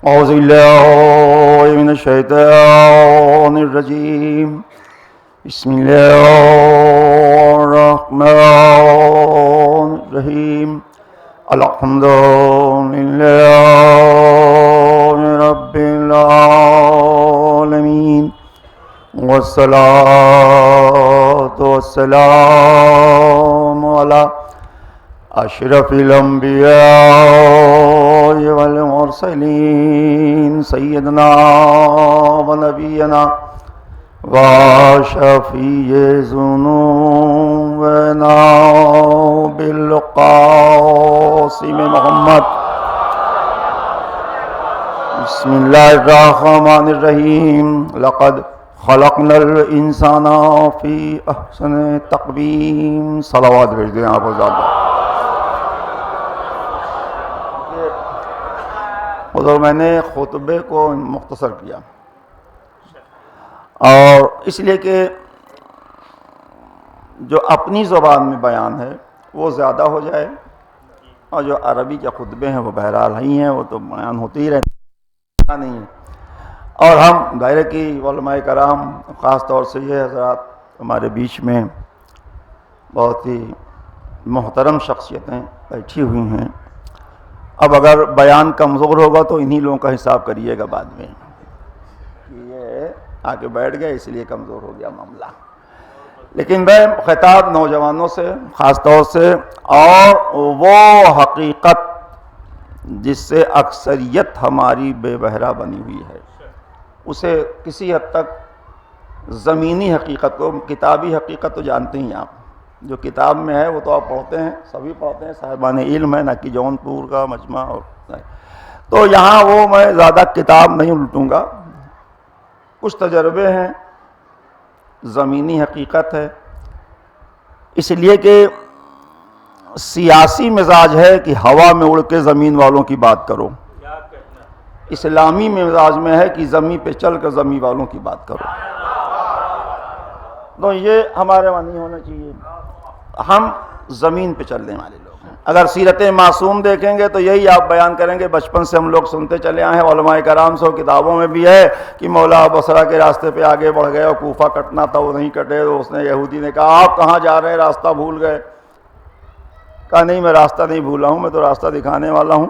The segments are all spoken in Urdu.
أعوذ بالله من الشيطان الرجيم. بسم الله الرحمن الرحيم. الحمد لله رب العالمين، والصلاة والسلام على اشرف الانبیاء والمرسلین سیدنا و نبینا و شفیع ذنوبنا بالقاسم محمد. بسم اللہ الرحمن الرحیم. لقد خلقنا الانسان فی احسن تقویم. صلوات بھیج دیں آپ زیادہ. ادھر میں نے خطبے کو مختصر کیا، اور اس لیے کہ جو اپنی زبان میں بیان ہے وہ زیادہ ہو جائے، اور جو عربی کے خطبے ہیں وہ بہرحال ہی ہیں، وہ تو بیان ہوتے ہی رہتے نہیں ہیں. اور ہم دائرے کی علماء کرام، خاص طور سے یہ حضرات ہمارے بیچ میں بہت ہی محترم شخصیتیں بیٹھی ہوئی ہیں. اب اگر بیان کمزور ہوگا تو انہی لوگوں کا حساب کریے گا بعد میں، یہ آ کے بیٹھ گئے اس لیے کمزور ہو گیا معاملہ. لیکن میں خطاب نوجوانوں سے خاص طور سے، اور وہ حقیقت جس سے اکثریت ہماری بے بہرا بنی ہوئی ہے، اسے کسی حد تک زمینی حقیقت کو، کتابی حقیقت تو جانتے ہی آپ، جو کتاب میں ہے وہ تو آپ پڑھتے ہیں، سبھی پڑھتے ہیں، صاحبان علم ہے، نہ کہ جونپور کا مجمع. اور تو یہاں وہ میں زیادہ کتاب نہیں الٹوں گا، کچھ تجربے ہیں، زمینی حقیقت ہے. اس لیے کہ سیاسی مزاج ہے کہ ہوا میں اڑ کے زمین والوں کی بات کرو، اسلامی مزاج میں ہے کہ زمین پہ چل کر زمین والوں کی بات کرو. تو یہ ہمارے وہاں نہیں ہونا چاہیے. ہم زمین پہ چلنے والے لوگ ہیں. اگر سیرت معصوم دیکھیں گے تو یہی آپ بیان کریں گے، بچپن سے ہم لوگ سنتے چلے آئے ہیں، علماء کرام سے کتابوں میں بھی ہے کہ مولا بصرہ کے راستے پہ آگے بڑھ گئے اور کوفہ کٹنا تھا وہ نہیں کٹے، تو اس نے یہودی نے کہا آپ کہاں جا رہے ہیں، راستہ بھول گئے. کہا نہیں میں راستہ نہیں بھولا ہوں، میں تو راستہ دکھانے والا ہوں.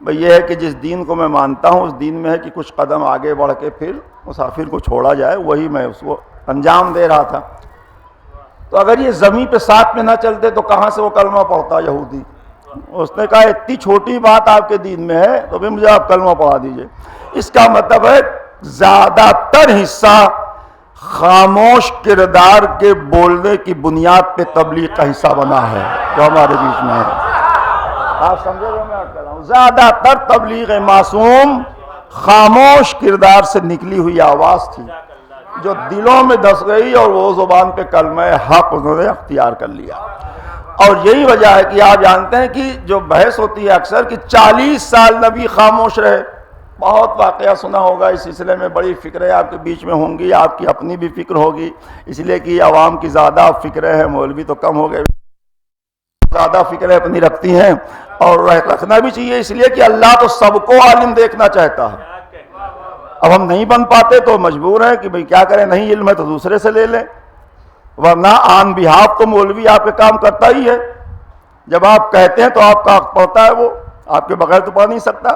بھئی یہ ہے کہ جس دین کو میں مانتا ہوں اس دین میں ہے کہ کچھ قدم آگے بڑھ کے پھر مسافر کو چھوڑا جائے، وہی میں اس کو انجام دے رہا تھا. تو اگر یہ زمین پہ ساتھ میں نہ چلتے تو کہاں سے وہ کلمہ پڑھتا یہودی؟ اس نے کہا اتنی چھوٹی بات آپ کے دین میں ہے تو بھی مجھے آپ کلمہ پڑھا دیجئے. اس کا مطلب ہے زیادہ تر حصہ خاموش کردار کے بولنے کی بنیاد پہ تبلیغ کا حصہ بنا ہے جو ہمارے بیچ میں ہے. آپ سمجھے جو میں کہہ رہا ہوں؟ زیادہ تر تبلیغ معصوم خاموش کردار سے نکلی ہوئی آواز تھی جو دلوں میں دھس گئی، اور وہ زبان پہ کلمہ حق انہوں نے اختیار کر لیا. اور یہی وجہ ہے کہ آپ جانتے ہیں کہ جو بحث ہوتی ہے اکثر کہ 40 سال نبی خاموش رہے. بہت واقعہ سنا ہوگا اس سلسلے میں، بڑی فکریں آپ کے بیچ میں ہوں گی، آپ کی اپنی بھی فکر ہوگی، اس لیے کہ عوام کی زیادہ فکریں ہیں، مولوی تو کم ہو گئے، زیادہ فکریں اپنی رکھتی ہیں، اور رکھنا بھی چاہیے، اس لیے کہ اللہ تو سب کو عالم دیکھنا چاہتا ہے. اب ہم نہیں بن پاتے تو مجبور ہیں کہ بھئی کیا کریں، نہیں علم ہے تو دوسرے سے لے لیں، ورنہ آن بہاف تو مولوی آپ کے کام کرتا ہی ہے. جب آپ کہتے ہیں تو آپ کا حق پڑھتا ہے، وہ آپ کے بغیر تو پڑھ نہیں سکتا،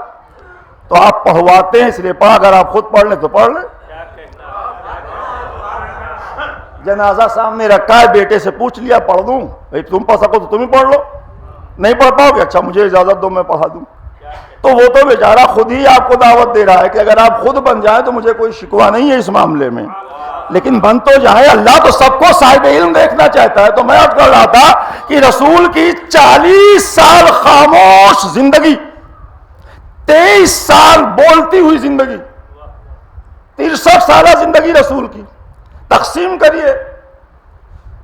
تو آپ پڑھواتے ہیں اس لیے پڑھ. اگر آپ خود پڑھ لیں تو پڑھ لیں. جنازہ سامنے رکھا ہے، بیٹے سے پوچھ لیا پڑھ دوں، بھئی تم پڑھ سکو تو تم ہی پڑھ لو، نہیں پڑھ پاؤ گے اچھا مجھے اجازت دو میں پڑھا دوں. تو وہ تو بیچارہ خود ہی آپ کو دعوت دے رہا ہے کہ اگر آپ خود بن جائیں تو مجھے کوئی شکوہ نہیں ہے اس معاملے میں، لیکن بن تو جائیں. اللہ تو سب کو صاحب علم دیکھنا چاہتا ہے. تو میں عرض کر رہا تھا کہ رسول کی 40 سال خاموش زندگی، 23 سال بولتی ہوئی زندگی، 63 سالہ زندگی رسول کی. تقسیم کریے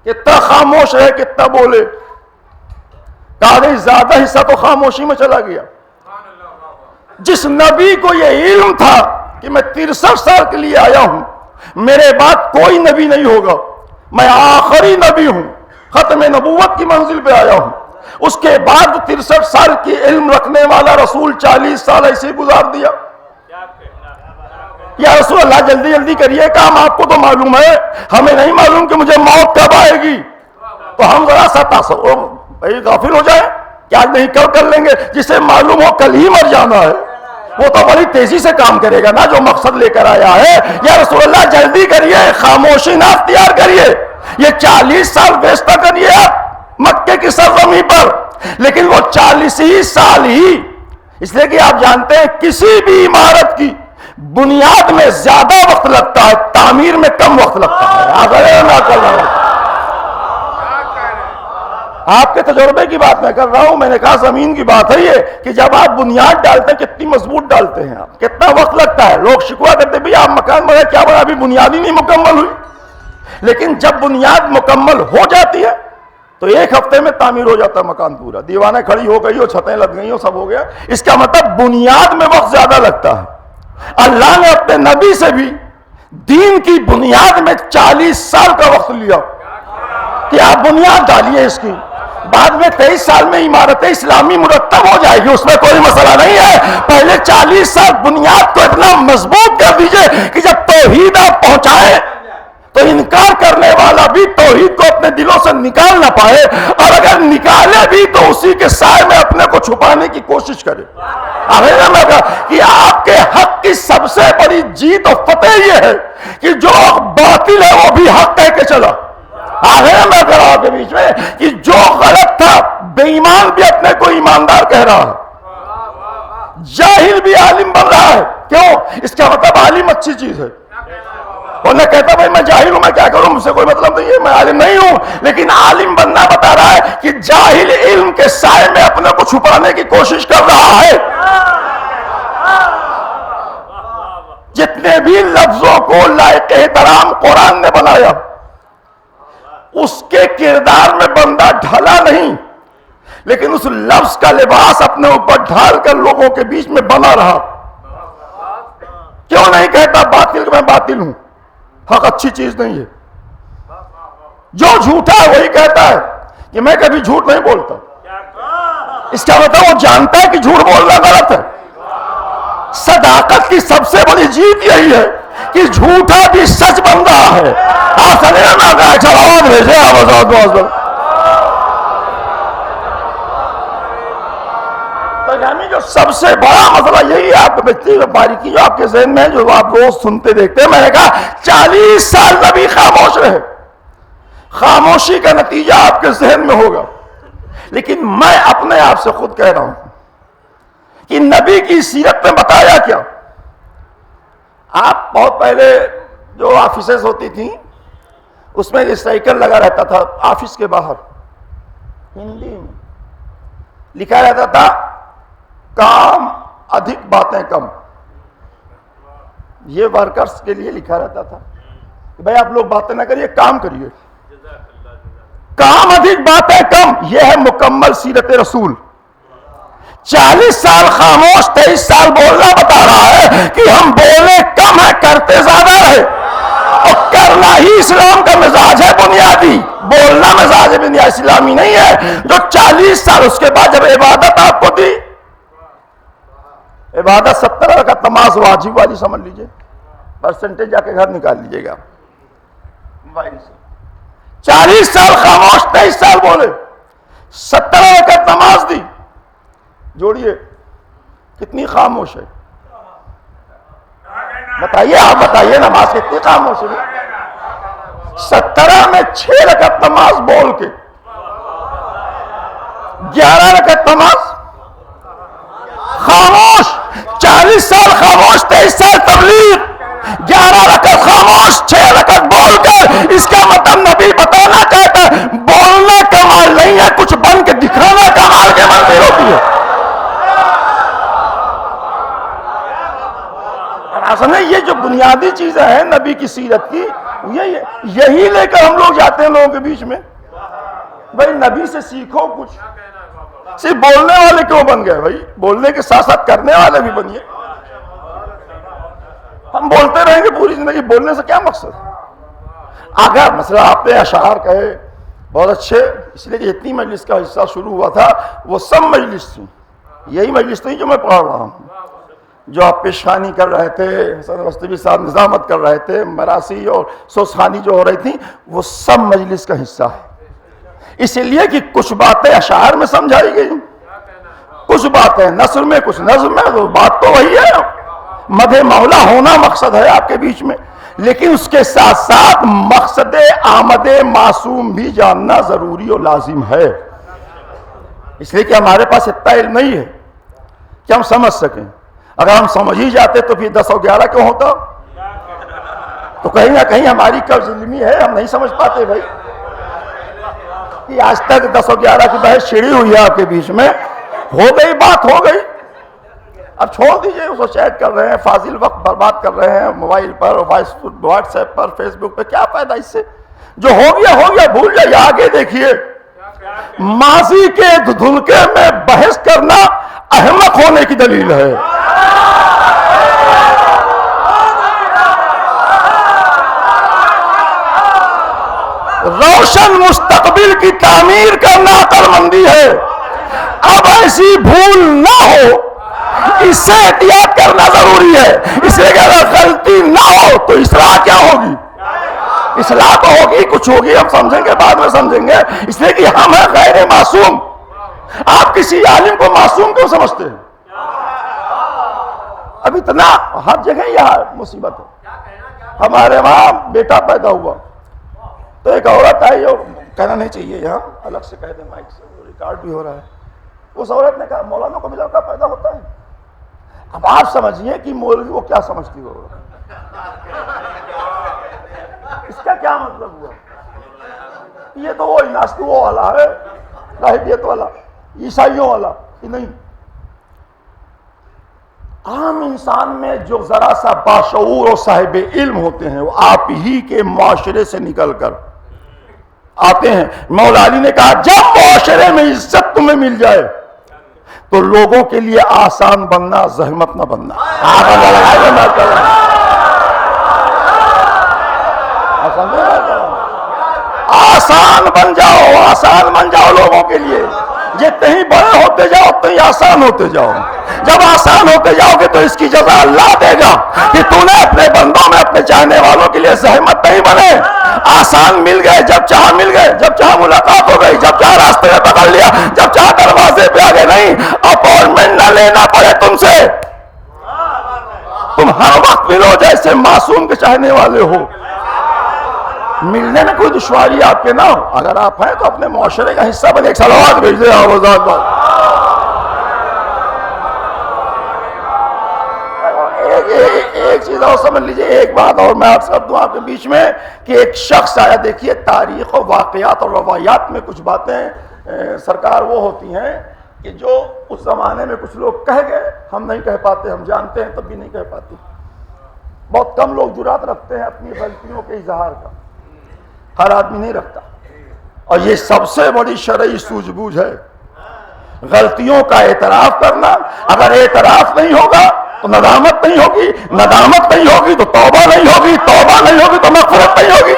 کتنا خاموش ہے کتنا بولے. کہا زیادہ حصہ تو خاموشی میں چلا گیا. جس نبی کو یہ علم تھا کہ میں 63 سال کے لیے آیا ہوں، میرے بعد کوئی نبی نہیں ہوگا، میں آخری نبی ہوں، ختم نبوت کی منزل پہ آیا ہوں، اس کے بعد 63 سال کی علم رکھنے والا رسول 40 سال ایسے گزار دیا. یا رسول اللہ جلدی جلدی کریے کام، آپ کو تو معلوم ہے، ہمیں نہیں معلوم کہ مجھے موت کب آئے گی. تو ہم ذرا سا بھائی غافل ہو جائیں کہ آج نہیں کل کر لیں گے. جسے معلوم ہو کل ہی مر جانا ہے وہ تو بڑی تیزی سے کام کرے گا نا، جو مقصد لے کر آیا ہے. یا رسول اللہ جلدی کریے، خاموشی نہ اختیار کریے، یہ 40 سال ویسٹ کریے آپ مکے کی سرزمین پر، لیکن وہ 40 ہی سال ہی، اس لیے کہ آپ جانتے ہیں کسی بھی عمارت کی بنیاد میں زیادہ وقت لگتا ہے، تعمیر میں کم وقت لگتا ہے. آپ کے تجربے کی بات میں کر رہا ہوں. میں نے کہا زمین کی بات ہے یہ کہ جب آپ بنیاد ڈالتے ہیں کتنی مضبوط ڈالتے ہیں آپ، کتنا وقت لگتا ہے. لوگ شکوہ کرتے بھی آپ مکان بنا کیا بنا، ابھی بنیاد ہی نہیں مکمل ہوئی. لیکن جب بنیاد مکمل ہو جاتی ہے تو 1 ہفتے میں تعمیر ہو جاتا ہے مکان پورا. دیوانیں کھڑی ہو گئی ہو، چھتیں لگ گئی ہو، سب ہو گیا. اس کا مطلب بنیاد میں وقت زیادہ لگتا ہے. اللہ نے اپنے نبی سے بھی دین کی بنیاد میں 40 سال کا وقت لیا کہ آپ بنیاد ڈالیے اس کی، بعد میں 23 سال میں عمارت اسلامی مرتب ہو جائے گی، اس میں کوئی مسئلہ نہیں ہے. پہلے 40 سال بنیاد کو اتنا مضبوط کر دیجئے کہ جب توحید آپ پہنچائے تو انکار کرنے والا بھی توحید کو اپنے دلوں سے نکال نہ پائے، اور اگر نکالے بھی تو اسی کے سائے میں اپنے کو چھپانے کی کوشش کرے. کہ آپ کے حق کی سب سے بڑی جیت و فتح یہ ہے کہ جو باطل ہے وہ بھی حق کہہ کے چلا. میں کہہ رہا کے بیچ میں کہ جو غلط تھا بے ایمان بھی اپنے کو ایماندار کہہ رہا ہے، جاہل بھی عالم بن رہا ہے. کیوں؟ اس کا مطلب عالم اچھی چیز ہے. اور نہ کہتا بھائی میں جاہل ہوں، میں کیا کروں، مجھ سے کوئی مطلب نہیں ہے، میں عالم نہیں ہوں. لیکن عالم بننا بتا رہا ہے کہ جاہل علم کے سائے میں اپنے کو چھپانے کی کوشش کر رہا ہے. جتنے بھی لفظوں کو لائق احترام قرآن نے بنایا، اس کے کردار میں بندہ ڈھلا نہیں، لیکن اس لفظ کا لباس اپنے اوپر ڈھال کر لوگوں کے بیچ میں بنا رہا. کیوں نہیں کہتا باطل میں باطل ہوں، حق اچھی چیز نہیں ہے. جو جھوٹا ہے وہی کہتا ہے کہ میں کبھی جھوٹ نہیں بولتا. اس کا مطلب وہ جانتا ہے کہ جھوٹ بولنا غلط ہے. صداقت کی سب سے بڑی جیت یہی ہے کہ جھوٹا بھی سچ بن رہا ہے. آپ سنے نا آواز بھیجے آواز. یعنی جو سب سے بڑا مسئلہ یہی ہے، آپ کو باریکی جو آپ کے ذہن میں ہے، جو آپ روز سنتے دیکھتے ہیں. میں نے کہا 40 سال نبی خاموش رہے، خاموشی کا نتیجہ آپ کے ذہن میں ہوگا. لیکن میں اپنے آپ سے خود کہہ رہا ہوں کہ نبی کی سیرت میں بتایا کیا. آپ بہت پہلے جو آفیسز ہوتی تھیں اس میں اسٹائکر لگا رہتا تھا، آفس کے باہر ہندی میں لکھا رہتا تھا کام ادھک باتیں کم. یہ ورکرز کے لیے لکھا رہتا تھا کہ بھائی آپ لوگ باتیں نہ کریے، کام کریے. کام ادھک باتیں کم، یہ ہے مکمل سیرت رسول. 40 سال خاموش، 23 سال بولنا بتا رہا ہے کہ ہم بولے کم ہے، کرتے زیادہ رہے. اور کرنا ہی اسلام کا مزاج ہے بنیادی، بولنا مزاج بنیادی اسلامی نہیں ہے. جو 40 سال اس کے بعد جب عبادت آپ کو دی، عبادت 70 کا تماز واجب والی سمجھ لیجئے، پرسنٹیج جا کے گھر نکال لیجئے گا. 40 سال خاموش، 23 سال بولے، 70 کا تماز دی. جوڑیے کتنی خاموش ہے، بتائیے، آپ بتائیے نماز کتنی خاموش ہے. 17 میں 6 رکعت نماز بول کے، 11 رکعت نماز خاموش. 40 سال خاموش، 23 سال تبلیغ، 11 رکعت خاموش، 6 رکعت بول کر. اس کا مطلب نبی بتانا چاہتا ہے بولنا کمال نہیں ہے، کچھ بن کے دکھانا کمال کے منزل ہوتی ہے. اصل یہ جو بنیادی چیزیں ہیں نبی کی سیرت کی، یہی لے کر ہم لوگ جاتے ہیں لوگوں کے بیچ میں. بھائی نبی سے سیکھو کچھ. صرف بولنے والے کیوں بن گئے بھائی؟ بولنے کے ساتھ ساتھ کرنے والے بھی بنیے. ہم بولتے رہیں گے پوری زندگی، بولنے سے کیا مقصد؟ اگر مثلا آپ نے اشعار کہے بہت اچھے، اس لیے کہ اتنی مجلس کا حصہ شروع ہوا تھا وہ سب مجلس تھی، یہی مجلس نہیں جو میں پڑھ رہا ہوں. جو آپ پیشخانی کر رہے تھے، حسن رستوی صاحب نظامت کر رہے تھے، مراسی اور سوسخانی جو ہو رہی تھیں، وہ سب مجلس کا حصہ ہے، اسی لیے کہ کچھ باتیں اشعار میں سمجھائی گئی، کچھ باتیں نثر میں، کچھ نظم میں، تو بات تو وہی ہے، مدح مولا ہونا مقصد ہے آپ کے بیچ میں، لیکن اس کے ساتھ ساتھ مقصد آمد معصوم بھی جاننا ضروری اور لازم ہے، اس لیے کہ ہمارے پاس اتنا علم نہیں ہے کہ ہم سمجھ سکیں، اگر ہم سمجھ ہی جاتے تو پھر 10 و 11 کیوں ہوتا؟ تو کہیں نہ کہیں ہماری قبض علمی ہے، ہم نہیں سمجھ پاتے بھائی، کہ آج تک 10 و 11 کی بحث چھڑی ہوئی ہے آپ کے بیچ میں، ہو گئی بات ہو گئی، اب چھوڑ دیجئے، اس کو چیٹ کر رہے ہیں، فاضل وقت برباد کر رہے ہیں موبائل پر، واٹس ایپ پر، فیس بک پہ، کیا فائدہ اس سے؟ جو ہو گیا بھول جائیے، آگے دیکھیے، ماضی کے دھلکے میں بحث کرنا احمق ہونے کی دلیل ہے، روشن مستقبل کی تعمیر کرنا عقل مندی ہے، اب ایسی بھول نہ ہو، اس سے احتیاط کرنا ضروری ہے، اس لیے کہ اگر غلطی نہ ہو تو اصلاح کیا ہوگی؟ اصلاح تو ہوگی، کچھ ہوگی، ہم سمجھیں گے، بعد میں سمجھیں گے، اس لیے کہ ہم ہیں غیر معصوم۔ آپ کسی عالم کو معصوم کیوں سمجھتے ہیں؟ اب اتنا ہر جگہ یہاں مصیبت ہے، ہمارے وہاں بیٹا پیدا ہوا تو ایک عورت آئی، اور کہنا نہیں چاہیے یہاں، الگ سے کہہ دیں مائک سے، ریکارڈ بھی ہو رہا ہے، اس عورت نے کہا مولانا کو بھی لڑکا پیدا ہوتا ہے؟ اب آپ سمجھیے کہ مولوی وہ کیا سمجھتی ہو، اس کا کیا مطلب ہوا؟ یہ تو وہ ناسکو والا ہے، راہبیت والا، عیسائیوں والا، کہ نہیں، عام انسان میں جو ذرا سا باشعور اور صاحب علم ہوتے ہیں، وہ آپ ہی کے معاشرے سے نکل کر آتے ہیں۔ مولا علی نے کہا جب معاشرے میں عزت تمہیں مل جائے تو لوگوں کے لیے آسان بننا، زحمت نہ بننا۔ آسان بن جاؤ، آسان بن جاؤ لوگوں کے لیے، جتنے ہی بڑے ہوتے جاؤ اتنے ہی آسان ہوتے جاؤ، جب آسان ہوتے جاؤ گے تو اس کی جزا اللہ دے گا کہ تو نے اپنے بندوں میں، اپنے چاہنے والوں کے لیے زحمت نہیں بنے، آسان مل گئے، جب چاہ مل گئے، جب چاہ ملاقات ہو گئی، جب چاہ راستے میں پکڑ لیا، جب چاہ دروازے پہ آگے، نہیں اپوائنٹمنٹ نہ لینا پڑے تم سے، تم ہر وقت ملو جیسے معصوم کے چاہنے والے ہو، ملنے میں کوئی دشواری آپ کے نہ ہو، اگر آپ ہیں تو اپنے معاشرے کا حصہ بنے۔ ایک صلوات بھیج دیں آوازات بات۔ ایک چیز اور سمجھ لیجئے، ایک بات اور میں عرض کر دوں آپ کے بیچ میں، کہ ایک شخص آیا، دیکھیے تاریخ و واقعات اور روایات میں کچھ باتیں سرکار وہ ہوتی ہیں کہ جو اس زمانے میں کچھ لوگ کہہ گئے، ہم نہیں کہہ پاتے، ہم جانتے ہیں تب بھی نہیں کہہ پاتے، بہت کم لوگ جرات رکھتے ہیں اپنی غلطیوں کے اظہار کا، ہر آدمی نہیں رکھتا، اور یہ سب سے بڑی شرعی سوجھ بوجھ ہے، غلطیوں کا اعتراف کرنا۔ اگر اعتراف نہیں ہوگا تو ندامت نہیں ہوگی، ندامت نہیں ہوگی تو توبہ نہیں ہوگی، توبہ نہیں ہوگی تو مغفرت نہیں ہوگی۔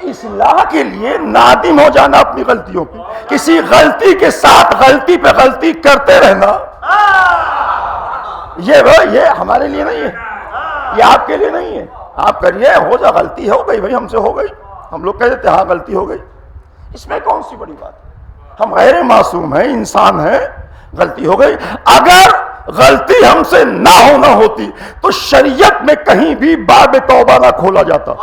اصلاح کے لیے نادم ہو جانا اپنی غلطیوں کی، کسی غلطی کے ساتھ غلطی پہ غلطی کرتے رہنا، یہ ہمارے لیے نہیں ہے، یہ آپ کے لیے نہیں ہے۔ آپ کریے، ہو جا، غلطی ہو گئی بھائی، ہم سے ہو گئی، ہم لوگ کہہ دیتے ہاں غلطی ہو گئی، اس میں کون سی بڑی بات ہے؟ ہم غیر معصوم ہیں، انسان ہیں، غلطی ہو گئی۔ اگر غلطی ہم سے نہ ہوتی تو شریعت میں کہیں بھی باب توبہ نہ کھولا جاتا۔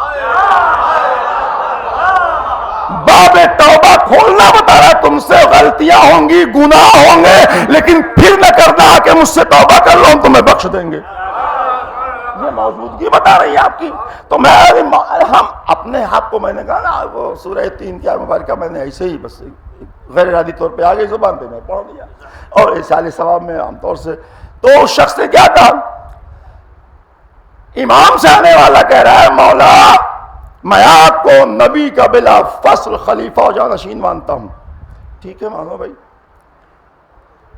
باب توبہ کھولنا بتا رہا ہے، تم سے غلطیاں ہوں گی، گناہ ہوں گے، لیکن پھر نہ کرنا کہ مجھ سے توبہ کر لو، ہم تمہیں بخش دیں گے، یہ موجودگی بتا رہی ہے آپ کی۔ تو ہم اپنے حق کو، میں نے کہا نا وہ سورہ 3 کی آیت مبارکہ میں نے ایسے ہی بس غیر ارادی طور پہ آگے زبان پہ میں پڑھ دیا، اور ارسال ثواب میں عام طور سے۔ تو اس شخص نے کیا کہا؟ امام سے آنے والا کہہ رہا ہے مولا میں آپ کو نبی کا بلا فصل خلیفہ و جانشین مانتا ہوں۔ ٹھیک ہے، مانو بھائی،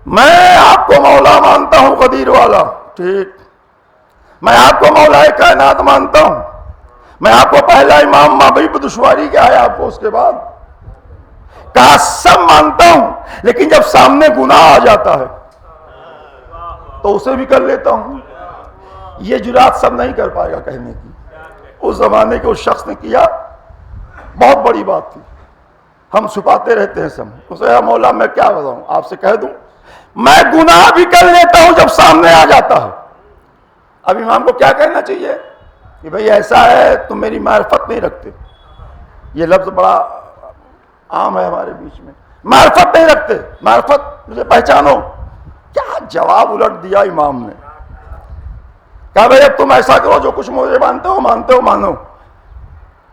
میں آپ کو مولا مانتا ہوں قدیر والا، ٹھیک، میں آپ کو مولا کائنات مانتا ہوں، میں آپ کو پہلا امام مابعد دشواری کیا ہے آپ کو اس کے بعد، کہا سب مانتا ہوں، لیکن جب سامنے گناہ آ جاتا ہے تو اسے بھی کر لیتا ہوں. یہ جرات سب نہیں کر پائے گا کہنے کی. اس زمانے کے اس شخص نے کیا، بہت بڑی بات تھی. ہم چھپاتے رہتے ہیں سب. اسے مولا میں کیا بتاؤں، آپ سے کہہ دوں میں گناہ بھی کر لیتا ہوں جب سامنے آ جاتا ہے. اب امام کو کیا کہنا چاہیے کہ بھئی ایسا ہے تم میری معرفت نہیں رکھتے. یہ لفظ بڑا عام ہے ہمارے بیچ میں، معرفت نہیں رکھتے، معرفت مجھے پہچانو. کیا جواب الٹ دیا امام نے. کہا بھئی اب تم ایسا کرو، جو کچھ مجھے مانتے ہو مانو،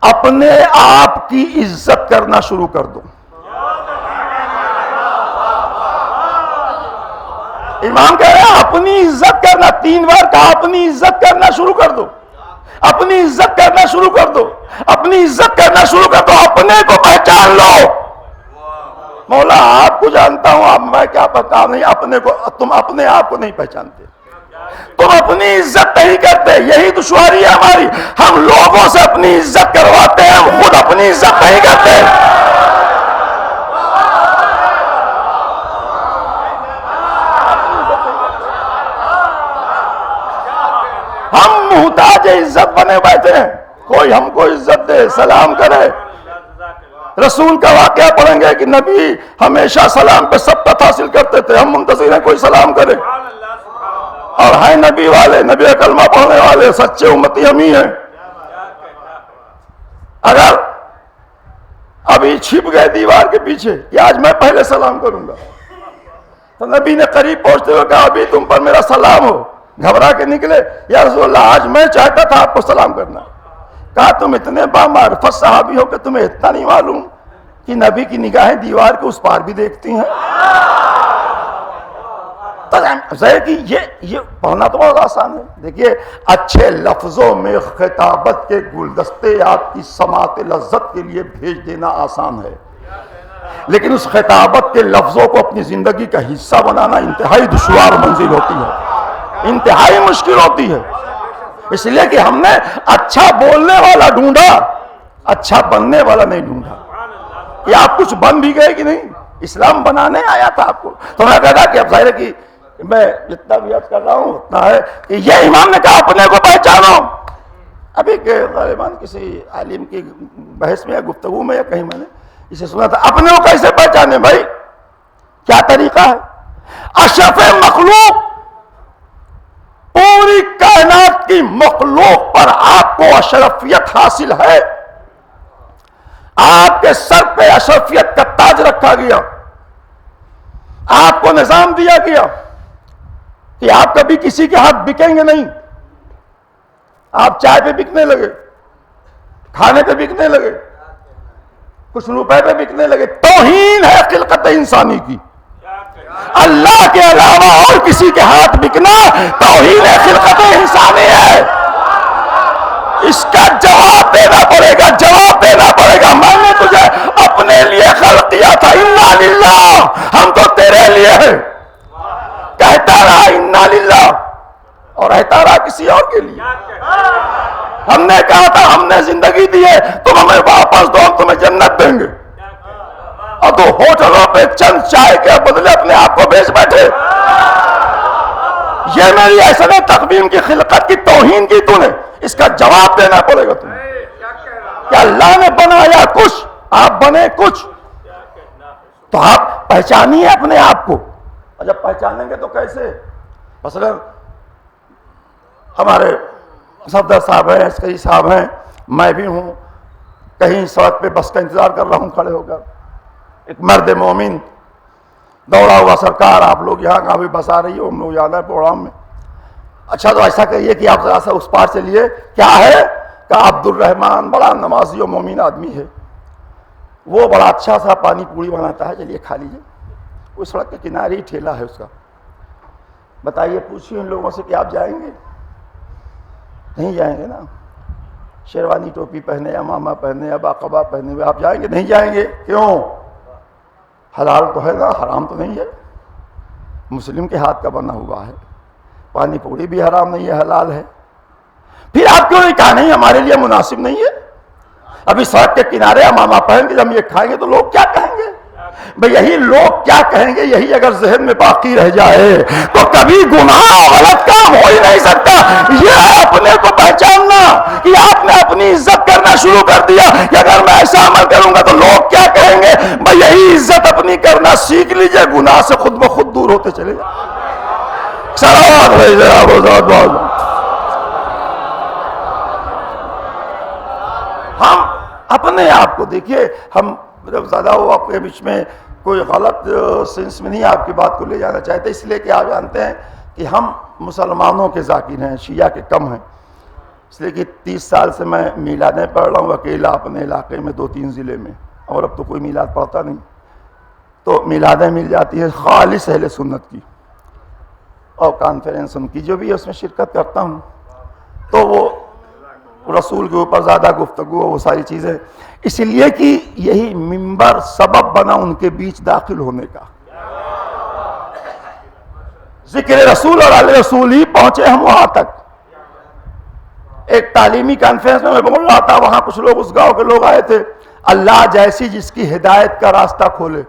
اپنے آپ کی عزت کرنا شروع کر دو. امام کہہ رہے ہیں اپنی عزت کرنا، 3 بار کہا اپنی عزت کرنا شروع کر دو، اپنی عزت کرنا شروع کر دو، اپنی عزت کرنا شروع کر دو. اپنے کو پہچان لو. مولا آپ کو جانتا ہوں، اب میں کیا پتا نہیں اپنے کو. تم اپنے آپ کو نہیں پہچانتے، تم اپنی عزت نہیں کرتے. یہی دشواری ہے ہماری. ہم لوگوں سے اپنی عزت کرواتے ہیں، ہم خود اپنی عزت نہیں کرتے. ہم محتاج عزت بنے بیٹھے ہیں. کوئی ہم کو عزت دے، سلام کرے. رسول کا واقعہ پڑھیں گے کہ نبی ہمیشہ سلام پہ سبقت حاصل کرتے تھے. ہم منتظر ہیں کوئی سلام کرے. اور ہیں نبی والے، نبی کلمہ پڑھنے والے سچے امتی ہم ہی ہیں. اگر ابھی چھپ گئے دیوار کے پیچھے کہ آج میں پہلے سلام کروں گا، تو نبی نے قریب پہنچتے ہوئے کہا ابھی تم پر میرا سلام ہو. گھبرا کے نکلے، یا رسول اللہ آج میں چاہتا تھا آپ کو سلام کرنا. کہا تم اتنے بامعرفت صحابی ہو کہ تمہیں اتنا نہیں معلوم کہ نبی کی نگاہیں دیوار کے اس پار بھی دیکھتی ہیں. ظاہر کہ یہ پڑھنا تو بہت آسان ہے. دیکھیے اچھے لفظوں میں خطابت کے گلدستے آپ کی سماعت لذت کے لیے بھیج دینا آسان ہے، لیکن اس خطابت کے لفظوں کو اپنی زندگی کا حصہ بنانا انتہائی دشوار منزل ہوتی ہے، انتہائی مشکل ہوتی ہے. اس لیے کہ ہم نے اچھا بولنے والا ڈھونڈا، اچھا بننے والا نہیں ڈھونڈا. کہ آپ کچھ بن بھی گئے کہ نہیں؟ اسلام بنانے آیا تھا آپ کو. تو میں کہتا کہ اب ظاہر ہے کہ میں جتنا بھی عرض کر رہا ہوں اتنا ہے کہ یہ امام نے کہا اپنے کو پہچانو. ابھی غالباً کسی عالم کی بحث میں یا گفتگو میں یا کہیں میں نے اسے سنا تھا، اپنے کو کیسے پہچانے بھائی؟ کیا طریقہ ہے؟ اشرف مخلوق، پوری کائنات کی مخلوق پر آپ کو اشرفیت حاصل ہے. آپ کے سر پہ اشرفیت کا تاج رکھا گیا. آپ کو نظام دیا گیا کہ آپ کبھی کسی کے ہاتھ بکیں گے نہیں. آپ چائے پہ بکنے لگے، کھانے پہ بکنے لگے، کچھ روپے پہ بکنے لگے. توہین ہے خلقت انسانی کی. اللہ کے علاوہ اور کسی کے ہاتھ بکنا توہین خلقت انسانی ہے. اس کا جواب دینا پڑے گا، جواب دینا پڑے گا. میں نے تجھے اپنے لیے خلق کیا تھا، انا للہ، ہم تو تیرے لیے ہیں. کہتا رہا انا للہ اور رہتا رہا کسی اور کے لیے. ہم نے کہا تھا ہم نے زندگی دی ہے، تم ہمیں واپس دو، ہم تمہیں جنت دیں گے. اور تو ہوٹلوں پہ چند چائے کے بدلے اپنے آپ کو بیچ بیٹھے. یہ میری ایسا تقویم کی خلقت کی توہین کی تو نے، اس کا جواب دینا پڑے گا تمہیں. کہ اللہ نے بنایا کچھ، آپ بنے کچھ، تو آپ پہچانیے اپنے آپ کو. اور جب پہچانیں گے تو کیسے؟ مثلا ہمارے صفدر صاحب ہیں، عسکری صاحب ہیں، میں بھی ہوں. کہیں سڑک پہ بس کا انتظار کر رہا ہوں کھڑے ہو کر. ایک مرد مومن دوڑا ہوا، سرکار آپ لوگ یہاں کہاں بھی بس آ رہی ہو، ہم لوگ جانا ہے پروگرام میں. اچھا تو ایسا کریے کہ آپ ذرا سا اس پار چلیے. کیا ہے؟ کہ عبد الرحمان بڑا نمازی و مومن آدمی ہے، وہ بڑا اچھا سا پانی پوری بناتا ہے، چلیے کھا لیجیے. اس سڑک کے کنارے ہی ٹھیلا ہے اس کا. بتائیے، پوچھیے ان لوگوں سے کہ آپ جائیں گے؟ نہیں جائیں گے نا. شیروانی ٹوپی پہنے یا ماما پہنے یا باقبا پہنے ہوئے آپ جائیں گے؟ نہیں جائیں گے. کیوں؟ حلال تو ہے نا، حرام تو نہیں ہے. مسلم کے ہاتھ کا بنا ہوا ہے. پانی پوری بھی حرام نہیں ہے، حلال ہے. پھر آپ کیوں نہیں کہا نہیں ہمارے لیے مناسب نہیں ہے؟ ابھی سڑک کے کنارے امامہ پہن کے جب یہ کھائیں گے تو لوگ کیا کہیں گے؟ بھئی یہی لوگ کیا کہیں گے، یہی اگر ذہن میں باقی رہ جائے تو کبھی گناہ غلط کام ہو ہی نہیں سکتا۔ یہ ہے اپنے کو پہچاننا کہ آپ نے اپنی عزت کرنا شروع کر دیا کہ اگر میں ایسا عمل کروں گا تو لوگ کیا کہیں گے۔ بھئی یہی عزت اپنی کرنا سیکھ لیجئے، گناہ سے خود بخود دور ہوتے چلے جائیں۔ صلوات بھیجے آپ حضرات بہت۔ ہم اپنے آپ کو دیکھیے، ہم زیادہ وہ آپ کے بیچ میں کوئی غلط سینس میں نہیں آپ کی بات کو لے جانا چاہتے، اس لیے کہ آپ جانتے ہیں کہ ہم مسلمانوں کے ذاکر ہیں، شیعہ کے کم ہیں، اس لیے کہ 30 سال سے میں میلادیں پڑھ رہا ہوں اکیلا اپنے علاقے میں 2-3 ضلع میں، اور اب تو کوئی میلاد پڑھتا نہیں، تو میلادیں مل جاتی ہیں خالص اہل سنت کی، اور کانفرنس ان کی جو بھی ہے اس میں شرکت کرتا ہوں، تو وہ رسول کے اوپر زیادہ گفتگو وہ ساری چیزیں، اس لیے کہ یہی منبر سبب بنا ان کے بیچ داخل ہونے کا۔ ذکر رسول اور آل رسول ہی پہنچے ہم وہاں تک۔ ایک تعلیمی کانفرنس میں بول رہا تھا، وہاں کچھ لوگ اس گاؤں کے لوگ آئے تھے، اللہ جیسی جس کی ہدایت کا راستہ کھولے،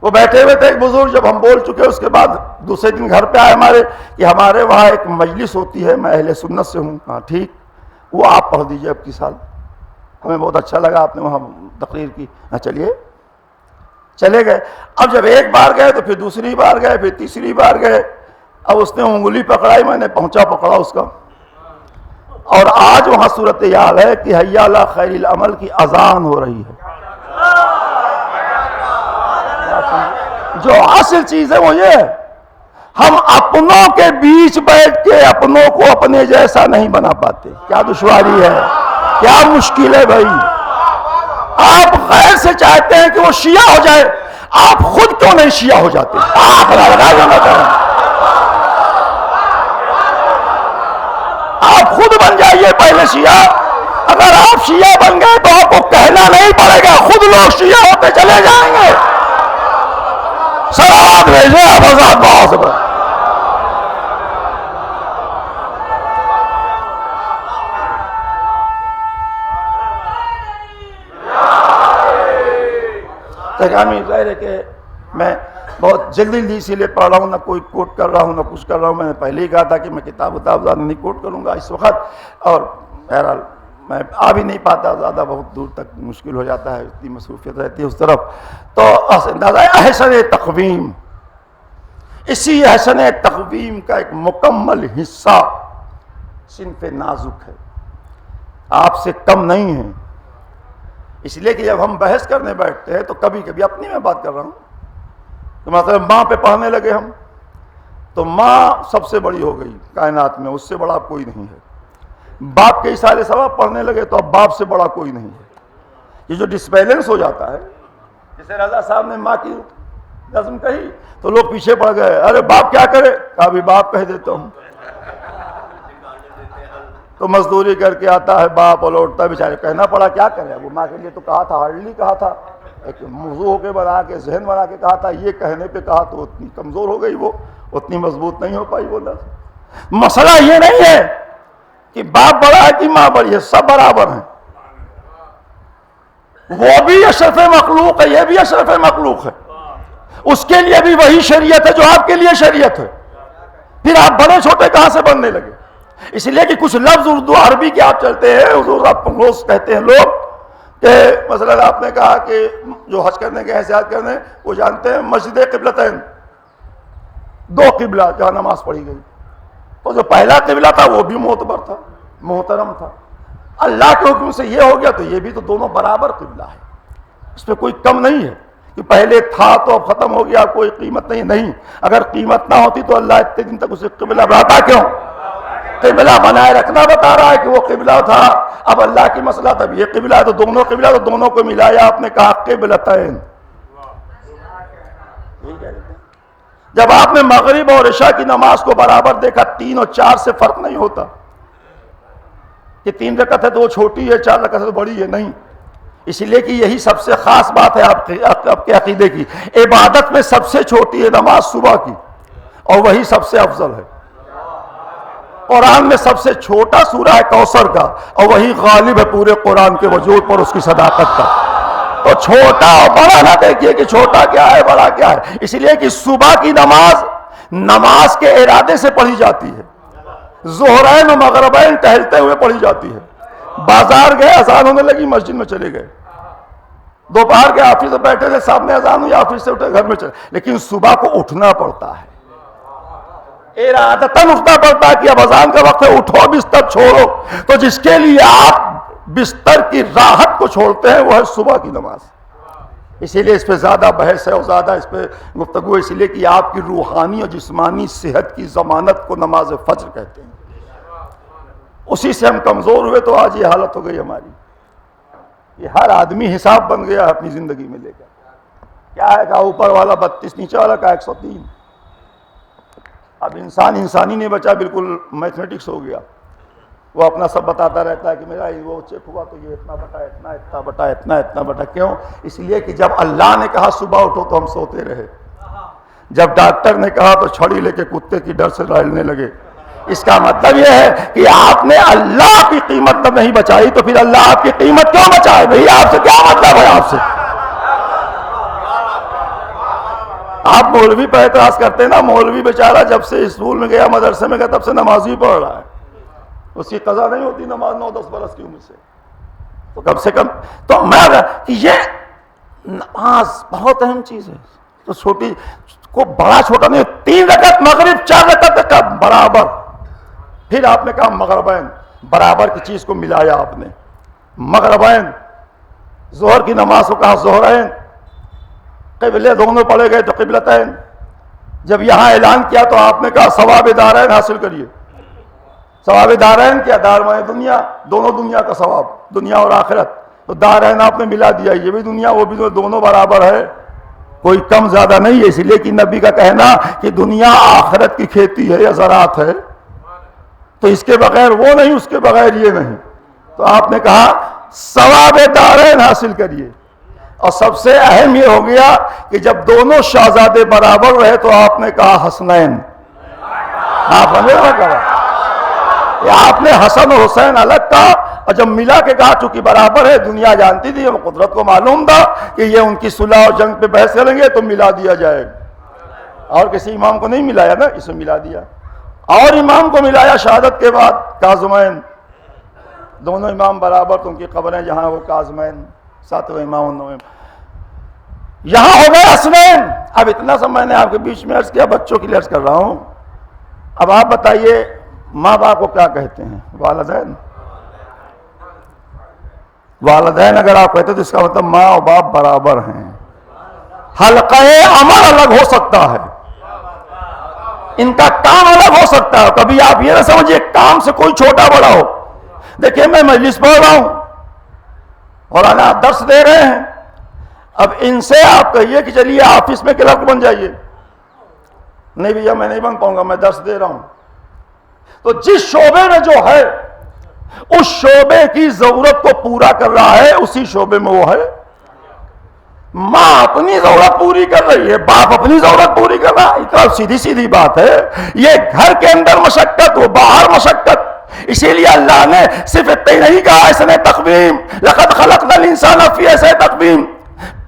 وہ بیٹھے ہوئے تھے ایک بزرگ، جب ہم بول چکے اس کے بعد دوسرے دن گھر پہ آئے ہمارے کہ ہمارے وہاں ایک مجلس ہوتی ہے، میں اہل سنت سے ہوں۔ ہاں ٹھیک، وہ آپ پڑھ دیجئے اب کی سال، ہمیں بہت اچھا لگا آپ نے وہاں تقریر کی۔ ہاں چلیے، چلے گئے۔ اب جب ایک بار گئے تو پھر دوسری بار گئے، پھر تیسری بار گئے، اب اس نے انگلی پکڑائی، میں نے پہنچا پکڑا اس کا، اور آج وہاں صورتحال ہے کہ حی علی خیر العمل کی اذان ہو رہی ہے۔ جو اصل چیز ہے وہ یہ ہے، ہم اپنوں کے بیچ بیٹھ کے اپنوں کو اپنے جیسا نہیں بنا پاتے۔ کیا دشواری ہے، کیا مشکل ہے بھائی۔ آپ غیر سے چاہتے ہیں کہ وہ شیعہ ہو جائے، آپ خود کیوں نہیں شیعہ ہو جاتے؟ آپ خود بن جائیے پہلے شیعہ۔ اگر آپ شیعہ بن گئے تو آپ کو کہنا نہیں پڑے گا، خود لوگ شیعہ ہوتے چلے جائیں گے۔ صلوات بھیجے آپ حضرات بہت۔ ظاہر ہے کہ میں بہت جلدی اسی لیے پڑھ رہا ہوں، نہ کوئی کوٹ کر رہا ہوں نہ کچھ کر رہا ہوں۔ میں نے پہلے ہی کہا تھا کہ میں کتاب زیادہ نہیں کوٹ کروں گا اس وقت، اور بہرحال میں آ بھی نہیں پاتا زیادہ، بہت دور تک مشکل ہو جاتا ہے، اتنی مصروفیت رہتی ہے اس طرف۔ تو اندازہ احسن تقویم، اسی احسن تقویم کا ایک مکمل حصہ صنف نازک ہے، آپ سے کم نہیں ہے۔ اس لیے کہ جب ہم بحث کرنے بیٹھتے ہیں تو کبھی کبھی اپنی میں بات کر رہا ہوں کہ مثلا ماں پہ پڑھنے لگے ہم، تو ماں سب سے بڑی ہو گئی کائنات میں، اس سے بڑا کوئی نہیں ہے۔ باپ کے اشارے ثواب پڑھنے لگے تو اب باپ سے بڑا کوئی نہیں ہے۔ یہ جو ڈسبیلنس ہو جاتا ہے، جیسے رضا صاحب نے ماں کی نظم کہی تو لوگ پیچھے پڑ گئے، ارے باپ کیا کرے، کہا بھی باپ کہہ دیتا ہوں۔ تو مزدوری کر کے آتا ہے باپ اور لوٹتا ہے، بیچارے کہنا پڑا، کیا کرے، وہ ماں کے لیے تو کہا تھا، ہارڈلی کہا تھا، ایک موضوع ہو کے بنا کے ذہن بنا کے کہا تھا، یہ کہنے پہ کہا تو اتنی کمزور ہو گئی، وہ اتنی مضبوط نہیں ہو پائی وہ نظم۔ مسئلہ یہ نہیں ہے کہ باپ بڑا ہے کہ ماں بڑی ہے، سب برابر ہیں، وہ بھی اشرف مخلوق ہے، یہ بھی اشرف مخلوق ہے، اس کے لیے بھی وہی شریعت ہے جو آپ کے لیے شریعت ہے، پھر آپ بڑے چھوٹے کہاں سے بننے لگے؟ اس لیے کہ کچھ لفظ اردو عربی کے آپ چلتے ہیں، حضور آپ روز کہتے ہیں لوگ کہ مثلا آپ نے کہا کہ جو حج کرنے کے احتیاط کرنے، وہ جانتے ہیں مسجد قبلتین، دو قبلہ جہاں نماز پڑھی گئی، تو جو پہلا قبلہ تھا وہ بھی معتبر تھا، محترم تھا، اللہ کے حکم سے یہ ہو گیا تو یہ بھی تو دونوں برابر قبلہ ہے، اس پہ کوئی کم نہیں ہے کہ پہلے تھا تو اب ختم ہو گیا، کوئی قیمت نہیں۔ اگر قیمت نہ ہوتی تو اللہ اتنے دن تک اسے قبلہ بناتا کیوں؟ قبلہ بنائے رکھنا بتا رہا ہے کہ وہ قبلہ تھا، اب اللہ کی مسئلہ تب یہ قبلہ ہے تو دونوں قبلہ، تو دونوں کو ملایا، آپ نے کہا قبلتین۔ جب آپ نے مغرب اور عشاء کی نماز کو برابر دیکھا، 3 اور 4 سے فرق نہیں ہوتا کہ 3 رکعت ہے تو وہ چھوٹی ہے، 4 رکعت ہے تو بڑی ہے، نہیں، اس لیے کہ یہی سب سے خاص بات ہے آپ کے عقیدے کی۔ عبادت میں سب سے چھوٹی ہے نماز صبح کی، اور وہی سب سے افضل ہے۔ قرآن میں سب سے چھوٹا سورہ ہے کوثر کا، اور وہی غالب ہے پورے قرآن کے وجود پر اس کی صداقت کا۔ تو چھوٹا اور بڑا نہ دیکھیے کہ چھوٹا کیا ہے بڑا کیا ہے، اس لیے کہ صبح کی نماز کے ارادے سے پڑھی جاتی ہے، ظہرین و مغربین ٹہلتے ہوئے پڑھی جاتی ہے، بازار گئے اذان ہونے لگی مسجد میں چلے گئے، دوپہر کے آفس سے بیٹھے تھے سامنے اذان ہوئی آفس سے اٹھے گھر میں چلے، لیکن صبح کو اٹھنا پڑتا ہے، ارادتاً اٹھنا پڑتا ہے کہ اب اذان کا وقت ہے، اٹھو بستر چھوڑو۔ تو جس کے لیے آپ بستر کی راحت کو چھوڑتے ہیں وہ ہے صبح کی نماز، اسی لیے اس پہ زیادہ بحث ہے اور زیادہ اس پہ گفتگو ہے، اس لیے کہ آپ کی روحانی اور جسمانی صحت کی ضمانت کو نماز فجر کہتے ہیں، اسی سے ہم کمزور ہوئے تو آج یہ حالت ہو گئی ہماری، یہ ہر آدمی حساب بن گیا ہے اپنی زندگی میں لے کر، کیا ہے کہا اوپر والا 32 نیچے والا کہا 103، اب انسانی نہیں بچا، بالکل میتھمیٹکس ہو گیا، وہ اپنا سب بتاتا رہتا ہے کہ میرا وہ چیک ہوا تو یہ اتنا بٹا اتنا، اتنا بٹا اتنا، اتنا بٹا، کیوں؟ اس لیے کہ جب اللہ نے کہا صبح اٹھو تو ہم سوتے رہے، جب ڈاکٹر نے کہا تو چھڑی لے کے کتے کی ڈر سے ٹہلنے لگے۔ اس کا مطلب یہ ہے کہ آپ نے اللہ کی قیمت جب نہیں بچائی تو پھر اللہ آپ کی قیمت کیوں بچائے؟ بھئی آپ سے کیا مطلب ہے آپ سے؟ آپ مولوی پہ اعتراض کرتے ہیں نا، مولوی بیچارہ جب سے اسکول میں گیا مدرسے میں گیا تب سے نماز ہی پڑھ رہا ہے، اس کی قضا نہیں ہوتی نماز 9-10 برس کی عمر سے، تو کم سے کم تو میں کہ یہ نماز بہت اہم چیز ہے، تو چھوٹی کو بڑا چھوٹا نہیں، 3 رکعت مغرب 4 رکعت کا برابر، پھر آپ نے کہا مغربین، برابر کی چیز کو ملایا آپ نے، مغربین، ظہر کی نماز کو کہا ظہرین، قبلے دونوں پڑھے گئے تو قبلتین، جب یہاں اعلان کیا تو آپ نے کہا ثواب دارین حاصل کریے، ثواب دارین کیا؟ دارمائے دنیا، دونوں دنیا کا ثواب، دنیا اور آخرت، تو دارین آپ نے ملا دیا، یہ بھی دنیا وہ بھی دونوں برابر ہے، کوئی کم زیادہ نہیں ہے، اس لیے کہ نبی کا کہنا کہ دنیا آخرت کی کھیتی ہے یا زراعت ہے، تو اس کے بغیر وہ نہیں، اس کے بغیر یہ نہیں، تو آپ نے کہا ثواب دارین حاصل کریے، اور سب سے اہم یہ ہو گیا کہ جب دونوں شہزادے برابر رہے تو آپ نے کہا حسنین، آپ نے کہا آپ نے حسن و حسین الگ کہا، اور جب ملا کے کہا چونکہ برابر ہے، دنیا جانتی تھی، قدرت کو معلوم تھا کہ یہ ان کی صلح اور جنگ پہ بحث کریں گے تو ملا دیا جائے، اور کسی امام کو نہیں ملایا نا، اسے ملا دیا، اور امام کو ملایا شہادت کے بعد کاظمین، دونوں امام برابر تو ان کی قبریں جہاں وہ کاظمین، 7ویں امام 9ویں، یہاں ہو گئے حسنین۔ اب اتنا سب میں نے آپ کے بیچ میں عرض کیا، بچوں کے لیے عرض کر رہا ہوں، اب آپ بتائیے ماں باپ کو کیا کہتے ہیں؟ والدین، والدین اگر آپ کہتے ہیں تو اس کا مطلب ماں اور باپ برابر ہیں، حلقہ عمل الگ ہو سکتا ہے، ان کا کام الگ ہو سکتا ہے، کبھی آپ یہ نہ سمجھئے کام سے کوئی چھوٹا بڑا ہو، دیکھیں میں مجلس پڑھ رہا ہوں، مولانا آپ درس دے رہے ہیں، اب ان سے آپ کہیے کہ چلیے آفس میں کلرک بن جائیے، نہیں بھیا میں نہیں بن پاؤں گا، میں درس دے رہا ہوں، تو جس شعبے میں جو ہے اس شعبے کی ضرورت کو پورا کر رہا ہے، اسی شعبے میں وہ ہے، ماں اپنی ضرورت پوری کر رہی ہے، باپ اپنی ضرورت پوری کر رہا ہے، اتنا سیدھی سیدھی بات ہے، یہ گھر کے اندر مشقت وہ باہر مشقت، اسی لیے اللہ نے صرف اتنا ہی نہیں کہا احسن تقویم، لقد خلقنا الانسان فی احسن تقویم،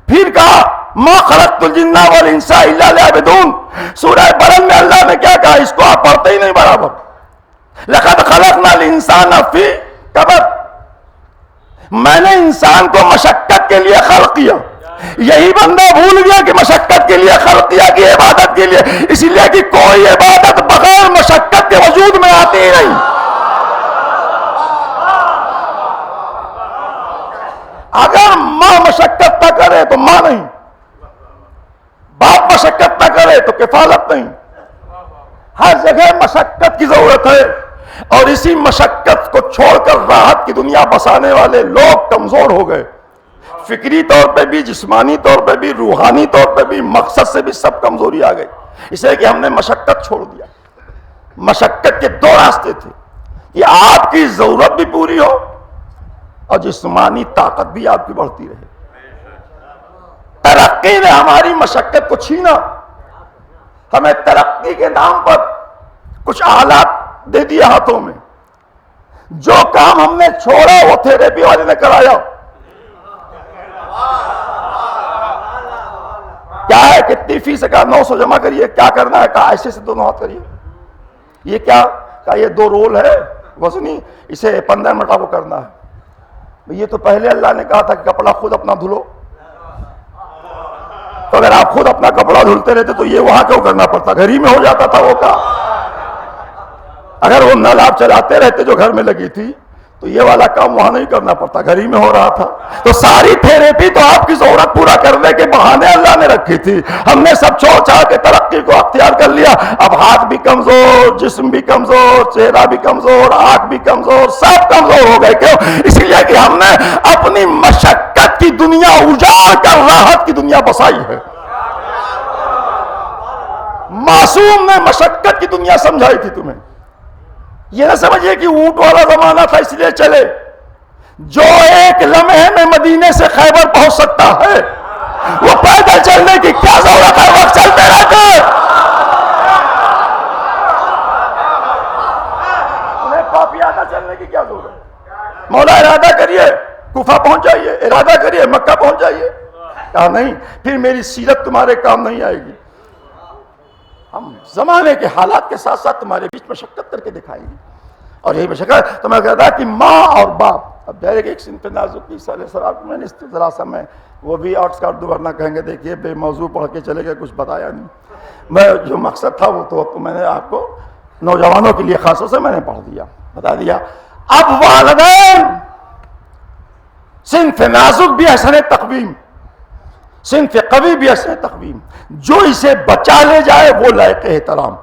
پھر کہا ما خلقت الجن والانس الا لیعبدون، سورہ بلد میں اللہ نے کیا کہا؟ اس کو آپ پڑھتے ہی نہیں برابر، لقد خلقنا الانسان فی کبد، میں نے انسان کو مشقت کے لیے خلق کیا، یہی بندہ بھول گیا کہ مشقت کے لیے خلق کیا کہ عبادت کے لیے، اسی لیے کہ کوئی عبادت بغیر مشقت کے وجود میں آتی ہی نہیں، اگر ماں مشقت نہ کرے تو ماں نہیں، باپ مشقت نہ کرے تو کفالت نہیں، ہر جگہ مشقت کی ضرورت ہے، اور اسی مشقت کو چھوڑ کر راحت کی دنیا بسانے والے لوگ کمزور ہو گئے، فکری طور پہ بھی، جسمانی طور پہ بھی، روحانی طور پہ بھی، مقصد سے بھی سب کمزوری آ گئی، اس لیے کہ ہم نے مشقت چھوڑ دیا۔ مشقت کے 2 راستے تھے کہ آپ کی ضرورت بھی پوری ہو اور جسمانی طاقت بھی آپ کی بڑھتی رہے۔ ترقی نے ہماری مشقت کو چھینا، ہمیں ترقی کے نام پر کچھ آلات دے دیا ہاتھوں میں، جو کام ہم نے چھوڑا وہ تھیریپی والے نے کرایا، کیا ہے کتنی فیس ہے؟ کہا 900 جمع کریے. کیا کرنا ہے؟ کہا ایسے سے دونوں ہاتھ کریے. یہ کیا؟ کہا یہ 2 رول ہے وزنی, اسے 15 منٹ آپ کو کرنا ہے. یہ تو پہلے اللہ نے کہا تھا کہ کپڑا خود اپنا دھلو, تو اگر آپ خود اپنا کپڑا دھلتے رہتے تو یہ وہاں کیوں کرنا پڑتا؟ گھر ہی میں ہو جاتا تھا وہ کام. اگر وہ نل آپ چلاتے رہتے جو گھر میں لگی تھی تو یہ والا کام وہاں نہیں کرنا پڑتا, گھر ہی میں ہو رہا تھا. تو ساری تھیریپی تو آپ کی ضرورت پورا کرنے کے بہانے اللہ نے رکھی تھی. ہم نے سب چھوڑ چھاڑ کے ترقی کو اختیار کر لیا. اب ہاتھ بھی کمزور, جسم بھی کمزور, چہرہ بھی کمزور, آنکھ بھی کمزور, سب کمزور ہو گئے. کیوں؟ اس لیے کہ ہم نے اپنی مشقت کی دنیا اجاڑ کر راحت کی دنیا بسائی ہے. معصوم نے مشقت کی دنیا سمجھائی تھی تمہیں. یہ نہ سمجھئے کہ اونٹ والا زمانہ تھا اس لیے چلے. جو ایک لمحے میں مدینے سے خیبر پہنچ سکتا ہے وہ پیدل چلنے کی کیا ضرورت ہے؟ وقت چلتے رہتے. انہیں پاپیانہ چلنے کی کیا ضرورت ہے؟ مولا ارادہ کریے کوفہ پہنچ جائیے, ارادہ کریے مکہ پہنچ جائیے. کہا نہیں, پھر میری سیرت تمہارے کام نہیں آئے گی. ہم زمانے کے حالات کے ساتھ ساتھ تمہارے بیچ مشقت کر کے دکھائیں گے. اور یہی مشقت تو میں کہتا کہ ماں اور باپ, اب ڈائریکٹ ایک صنف نازک کی سر میں نے ذرا سا میں وہ بھی آرٹس کا اردو ورنہ کہیں گے دیکھیے بے موضوع پڑھ کے چلے گئے, کچھ بتایا نہیں. میں جو مقصد تھا وہ تو میں نے آپ کو نوجوانوں کے لیے خاص طور سے میں نے پڑھ دیا, بتا دیا. اب والدین صنف نازک بھی احسن تقویم, صنف قوی بھی احسن تقویم. جو اسے بچا لے جائے وہ لائق احترام,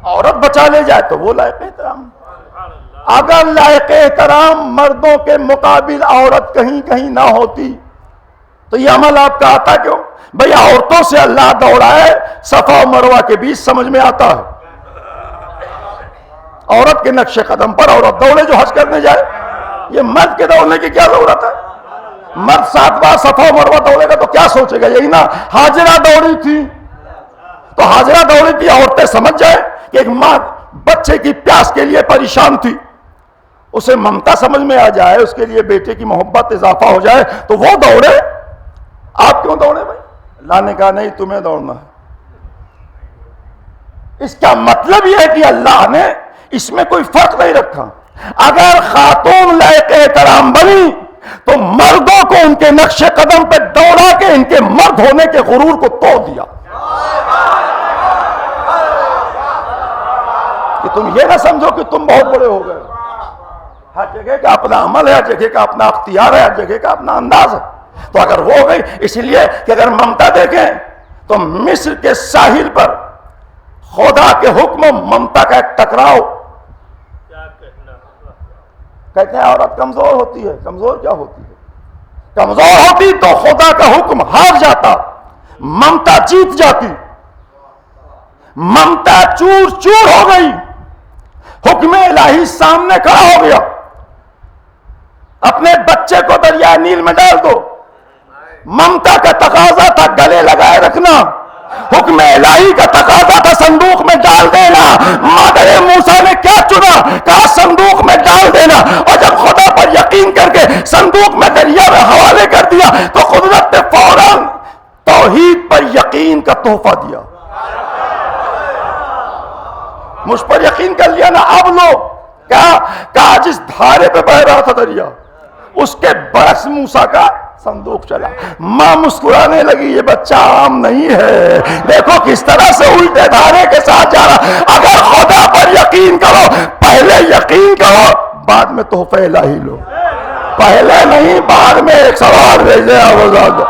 عورت بچا لے جائے تو وہ لائق احترام. اگر لائق احترام مردوں کے مقابل عورت کہیں کہیں نہ ہوتی تو یہ عمل آپ کا آتا کیوں؟ بھئی عورتوں سے اللہ دوڑائے صفا و مروہ کے بیچ سمجھ میں آتا ہے. عورت کے نقش قدم پر عورت دوڑے جو حج کرنے جائے, یہ مرد کے دوڑنے کی کیا ضرورت ہے؟ مرد 7 بار صفا و مروہ دوڑے گا تو کیا سوچے گا؟ یہی نا حاجرہ دوڑی تھی تو حاجرہ دوڑی تھی, عورتیں سمجھ جائے کہ ایک ماں بچے کی پیاس کے لیے پریشان تھی, اسے ممتا سمجھ میں آ جائے, اس کے لیے بیٹے کی محبت اضافہ ہو جائے تو وہ دوڑے. آپ کیوں دوڑے بھائی؟ اللہ نے کہا نہیں تمہیں دوڑنا ہے. اس کا مطلب یہ ہے کہ اللہ نے اس میں کوئی فرق نہیں رکھا. اگر خاتون لائق احترام بنی تو مردوں کو ان کے نقش قدم پہ دوڑا کے ان کے مرد ہونے کے غرور کو توڑ دیا. کہ تم یہ نہ سمجھو کہ تم بہت بڑے ہو گئے. ہر جگہ کا اپنا عمل ہے, ہر جگہ کا اپنا اختیار ہے, ہر جگہ کا اپنا انداز ہے. تو اگر وہ ہو گئی, اس لیے کہ اگر ممتا دیکھیں تو مصر کے ساحل پر خدا کے حکم و ممتا کا ایک ٹکراؤ. کہتے ہیں عورت کمزور ہوتی ہے. کمزور کیا ہوتی ہے؟ کمزور ہوتی تو خدا کا حکم ہار جاتا, ممتا جیت جاتی. ممتا چور چور ہو گئی, حکم الہی سامنے کھڑا ہو گیا. اپنے بچے کو دریائے نیل میں ڈال دو. ممتا کا تقاضا تھا گلے لگائے رکھنا, حکم الہی کا تقاضا تھا صندوق میں ڈال دینا. مادر موسیٰ نے کیا چنا؟ کہا صندوق میں ڈال دینا. اور جب خدا پر یقین کر کے صندوق میں دریا میں حوالے کر دیا تو قدرت نے فوراً توحید پر یقین کا تحفہ دیا. مجھ پر یقین کر لیا نا. اب لو کہا جس دھارے پہ بہ رہا تھا دریا اس کے برس موسیٰ کا صندوق چلا. ماں مسکرانے لگی, یہ بچہ عام نہیں ہے, دیکھو کس طرح سے الٹے دھارے کے ساتھ جا رہا. اگر خدا پر یقین کرو, پہلے یقین کرو بعد میں تحفہ الہی لو. پہلے نہیں بعد میں ایک سوال بھیجے آواز.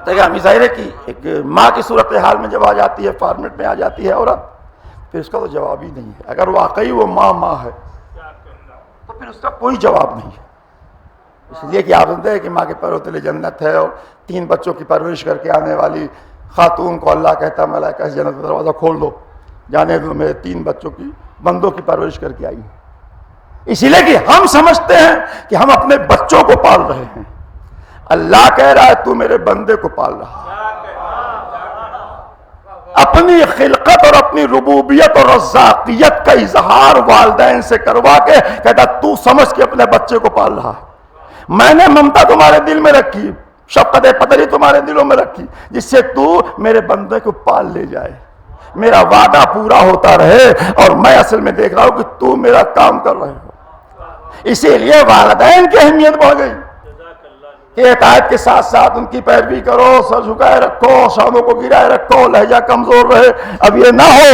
دیکھیں ظاہر ہے کہ ایک ماں کی صورتحال میں جب آ جاتی ہے, فارمیٹ میں آ جاتی ہے عورت, پھر اس کا تو جواب ہی نہیں ہے. اگر واقعی وہ ماں ہے تو پھر اس کا کوئی جواب نہیں ہے. اس لیے کہ آپ سنتے ہیں کہ ماں کے پیروں تلے جنت ہے, اور 3 بچوں کی پرورش کر کے آنے والی خاتون کو اللہ کہتا ملائکہ سے جنت کا دروازہ کھول دو, جانے دو میرے 3 بچوں کی بندوں کی پرورش کر کے آئی. اسی لیے کہ ہم سمجھتے ہیں کہ ہم اپنے بچوں کو پال رہے ہیں. اللہ کہہ رہا ہے تو میرے بندے کو پال رہا. اپنی خلقت اور اپنی ربوبیت اور رزاقیت کا اظہار والدین سے کروا کے کہتا تو سمجھ کے اپنے بچے کو پال رہا ہے. میں نے ممتا تمہارے دل میں رکھی، شفقت پتری تمہارے دلوں میں رکھی، جس سے تو میرے بندے کو پال لے جائے، میرا وعدہ پورا ہوتا رہے، اور میں اصل میں دیکھ رہا ہوں کہ تو میرا کام کر رہے ہو۔ اسی لیے والدین کی اہمیت بڑھ گئی کہ اطاعت کے ساتھ ساتھ ان کی پیروی کرو، سر جھکائے رکھو، شانوں کو گرائے رکھو، لہجہ کمزور رہے۔ اب یہ نہ ہو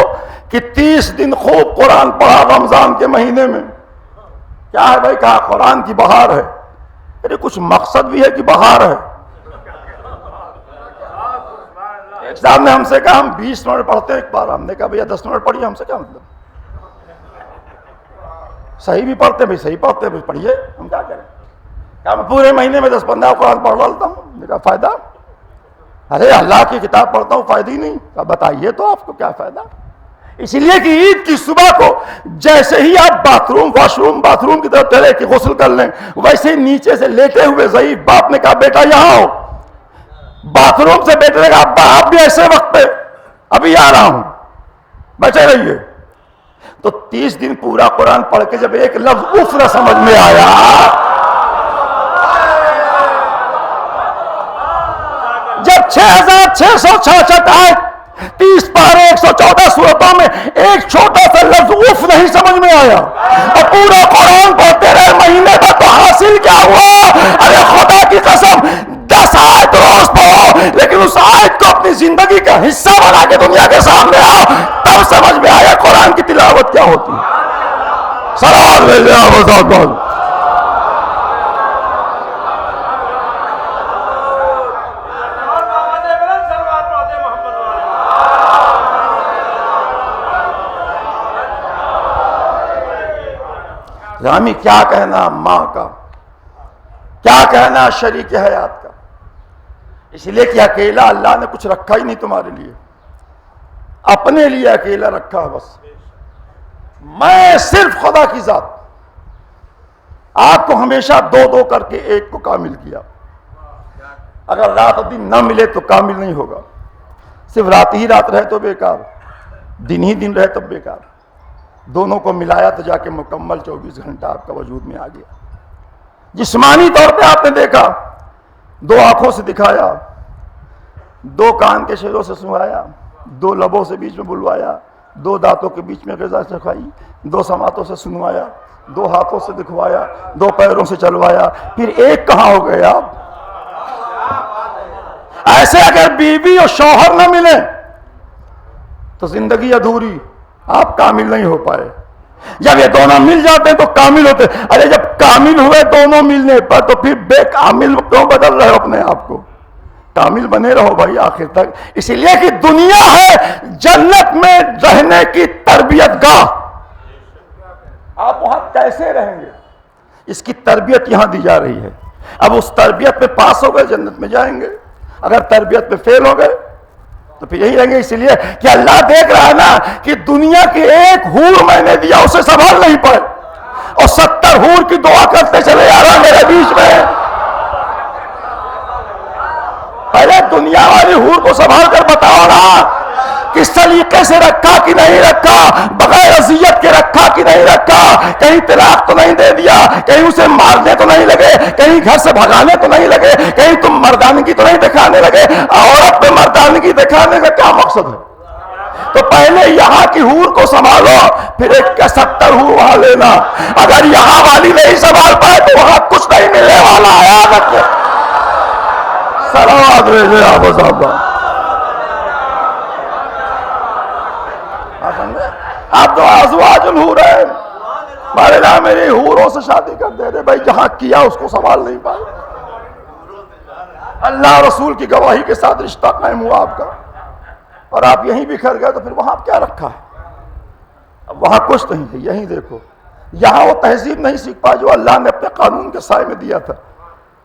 کہ 30 دن خوب قرآن پڑھا رمضان کے مہینے میں، کیا ہے بھائی، کہا قرآن کی بہار ہے، ارے کچھ مقصد بھی ہے کہ بہار ہے۔ ایک صاحب نے ہم سے کہا ہم 20 منٹ پڑھتے ہیں ایک بار، ہم نے کہا بھیا 10 منٹ پڑھیے، ہم سے کیا مطلب، صحیح بھی پڑھتے بھائی، صحیح پڑھتے بھائی، پڑھیے، ہم کیا کریں، کہا میں پورے مہینے میں 10-15 قرآن پڑھ لیتا ہوں۔ میں نے کہا فائدہ، ارے اللہ کی کتاب پڑھتا ہوں، فائدہ ہی نہیں۔ کہا بتائیے تو آپ کو کیا فائدہ۔ اسی لیے کہ عید کی صبح کو جیسے ہی آپ واش روم کی طرف چلے کہ غسل کر لیں، ویسے ہی نیچے سے لیٹے ہوئے ضعیف باپ نے کہا بیٹا یہاں ہو، باتھ روم سے بیٹے نے کہا ابا آپ بھی ایسے وقت پہ، ابھی آ رہا ہوں، بچے رہیے۔ تو 30 دن پورا قرآن پڑھ کے جب ایک لفظ اف نہ سمجھ میں آیا، جب 6666 آیت 30 پارے 114 سورتوں میں ایک چھوٹا سا لفظ اف نہیں سمجھ میں آیا، اور پورا قرآن پڑھتے رہے مہینے کا، تو حاصل کیا ہوا؟ ارے خدا کی قسم 10 آیت روز پڑھو، لیکن اس آیت کو اپنی زندگی کا حصہ بنا کے دنیا کے سامنے آؤ، تب سمجھ میں آیا قرآن کی تلاوت کیا ہوتی ہے۔ صلوات بھیجو رامی، کیا کہنا ماں کا، کیا کہنا شریک حیات کا، اس لیے کہ اکیلا اللہ نے کچھ رکھا ہی نہیں تمہارے لیے، اپنے لیے اکیلا رکھا ہے بس۔ میں صرف خدا کی ذات، آپ کو ہمیشہ 2 کر کے ایک کو کامل کیا۔ اگر رات اور دن نہ ملے تو کامل نہیں ہوگا، صرف رات ہی رات رہے تو بیکار، دن ہی دن رہے تو بیکار، دونوں کو ملایا تو جا کے مکمل 24 گھنٹہ آپ کا وجود میں آ گیا۔ جسمانی طور پہ آپ نے دیکھا، 2 آنکھوں سے دکھایا، 2 کان کے شیروں سے سنایا، 2 لبوں سے بیچ میں بلوایا، 2 دانتوں کے بیچ میں غذا چکھائی، 2 سماعتوں سے سنوایا، 2 ہاتھوں سے دکھوایا، 2 پیروں سے چلوایا، پھر ایک کہاں ہو گئے آپ؟ ایسے اگر بیوی اور شوہر نہ ملے تو زندگی ادھوری، آپ کامل نہیں ہو پائے۔ جب یہ دونوں مل جاتے ہیں تو کامل ہوتے ہیں۔ ارے جب کامل ہوئے دونوں ملنے پر تو پھر بے کامل کیوں بدل رہے ہو اپنے آپ کو؟ کامل بنے رہو بھائی آخر تک۔ اسی لیے کہ دنیا ہے جنت میں رہنے کی تربیت گاہ، آپ وہاں کیسے رہیں گے اس کی تربیت یہاں دی جا رہی ہے۔ اب اس تربیت پہ پاس ہو گئے جنت میں جائیں گے، اگر تربیت پہ فیل ہو گئے تو پھر یہی رہیں گے۔ اس لیے کہ اللہ دیکھ رہا ہے نا کہ دنیا کی ایک حور میں نے دیا، اسے سنبھال نہیں پائے، اور 70 حور کی دعا کرتے چلے جا رہا میرے بیچ میں۔ پہلے دنیا والی حور کو سنبھال کر بتاؤ نا، کس طریقے سے رکھا کہ نہیں رکھا، بغیر اذیت کے رکھا کہ نہیں رکھا، کہیں طلاق تو نہیں دے دیا، کہیں اسے مارنے تو نہیں لگے، کہیں گھر سے بھگانے تو نہیں لگے، کہیں تم مردانگی تو نہیں دکھانے لگے۔ عورت میں مردانگی دکھانے کا کیا مقصد ہے؟ تو پہلے یہاں کی حور کو سنبھالو، پھر ایک 70 حور وہاں لینا۔ اگر یہاں والی نہیں سنبھال پائے تو وہاں کچھ نہیں ملنے والا ہے، یاد رکھیں۔ صلوات بھیجے آپ صاحب، آپ تو ازواج الحور ہیں، ہمارے نام میری حوروں سے شادی کر دے رہے بھائی، جہاں کیا اس کو سنبھال نہیں پائے۔ اللہ رسول کی گواہی کے ساتھ رشتہ قائم ہوا آپ کا، اور آپ یہیں بکھر گئے، تو پھر وہاں کیا رکھا ہے؟ اب وہاں کچھ نہیں ہے، یہیں دیکھو، یہاں وہ تہذیب نہیں سیکھ پائے جو اللہ نے اپنے قانون کے سائے میں دیا تھا۔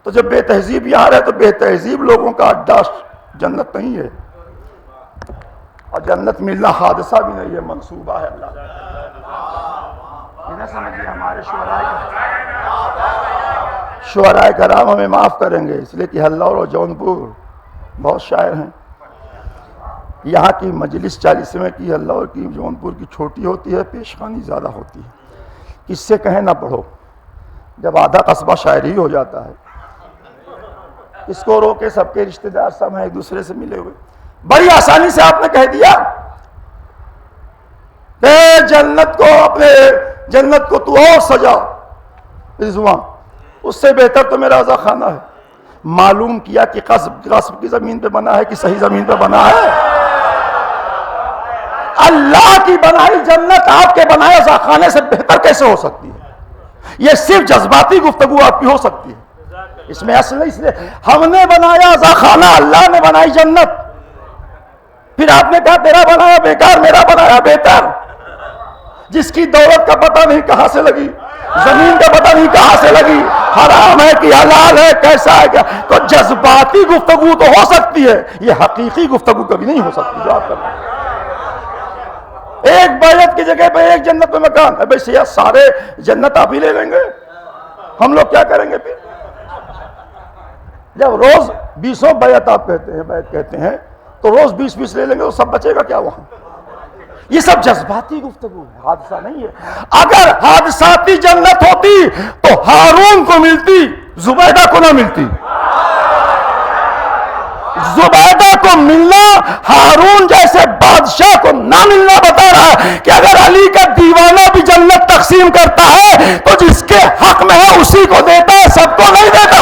تو جب بے تہذیب یہاں رہے تو بے تہذیب لوگوں کا اڈا جنت نہیں ہے، اور جنت ملنا حادثہ بھی نہیں ہے، منصوبہ ہے اللہ کا۔ سمجھیے ہمارے شعراء کرام ہمیں معاف کریں گے، اس لیے کہ ہلور اور جونپور بہت شاعر ہیں۔ یہاں کی مجلس 40ویں کی ہلور کی جونپور کی چھوٹی ہوتی ہے، پیشخانی زیادہ ہوتی ہے۔ کس سے کہیں نہ پڑھو، جب آدھا قصبہ شاعری ہو جاتا ہے، اس کو روکے، سب کے رشتہ دار سب ہیں ایک دوسرے سے ملے ہوئے، بڑی آسانی سے آپ نے کہہ دیا کہ جنت کو تو اور سجا رضوان، اس سے بہتر تو میرا رضا خانہ ہے۔ معلوم کیا کہ غصب کی زمین پہ بنا ہے کہ صحیح زمین پہ بنا ہے؟ اللہ کی بنائی جنت آپ کے بنائے رضا خانے سے بہتر کیسے ہو سکتی ہے؟ یہ صرف جذباتی گفتگو آپ کی ہو سکتی ہے، اس میں اصل نہیں۔ اس لیے ہم نے بنایا رضا خانہ، اللہ نے بنائی جنت، پھر آپ نے کہا تیرا بنایا بیکار، میرا بنایا بہتر۔ جس کی دولت کا پتہ نہیں کہاں سے لگی، زمین کا پتہ نہیں کہاں سے لگی، حرام ہے کہ حلال ہے، کیسا ہے کیا، تو جذباتی گفتگو تو ہو سکتی ہے، یہ حقیقی گفتگو کبھی نہیں ہو سکتی جو آپ کر رہے ہیں۔ ایک بیعت کی جگہ پہ ایک جنت میں مکان، ابے سیاہ سارے جنت آپ ہی لے لیں گے، ہم لوگ کیا کریں گے پھر؟ جب روز 20 بیعت آپ کہتے ہیں تو روز 20 لے لیں گے تو سب بچے گا کیا وہاں؟ یہ سب جذباتی گفتگو ہے، حادثہ نہیں ہے۔ اگر حادثاتی جنت ہوتی تو ہارون کو ملتی، زبیدہ کو نہ ملتی۔ زبیدہ کو ملنا ہارون جیسے بادشاہ کو نہ ملنا بتا رہا ہے کہ اگر علی کا دیوانہ بھی جنت تقسیم کرتا ہے تو جس کے حق میں ہے اسی کو دیتا ہے، سب کو نہیں دیتا۔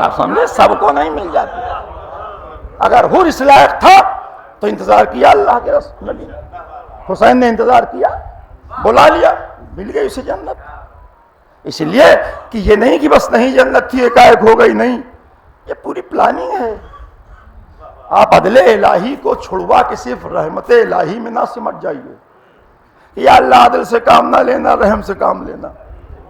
آپ سمجھے؟ سب کو نہیں مل جاتی۔ اگر حور اس لائق تھا تو انتظار کیا اللہ کے رسول نبی نے، حسین نے انتظار کیا، بلا لیا، مل گئی اسے جنت۔ اس لیے کہ یہ نہیں کہ بس نہیں جنت تھی ایک ہو گئی، نہیں، یہ پوری پلاننگ ہے۔ آپ عدل الہی کو چھڑوا کے صرف رحمت الہی میں نہ سمٹ جائیے، یا اللہ عدل سے کام نہ لینا، رحم سے کام لینا۔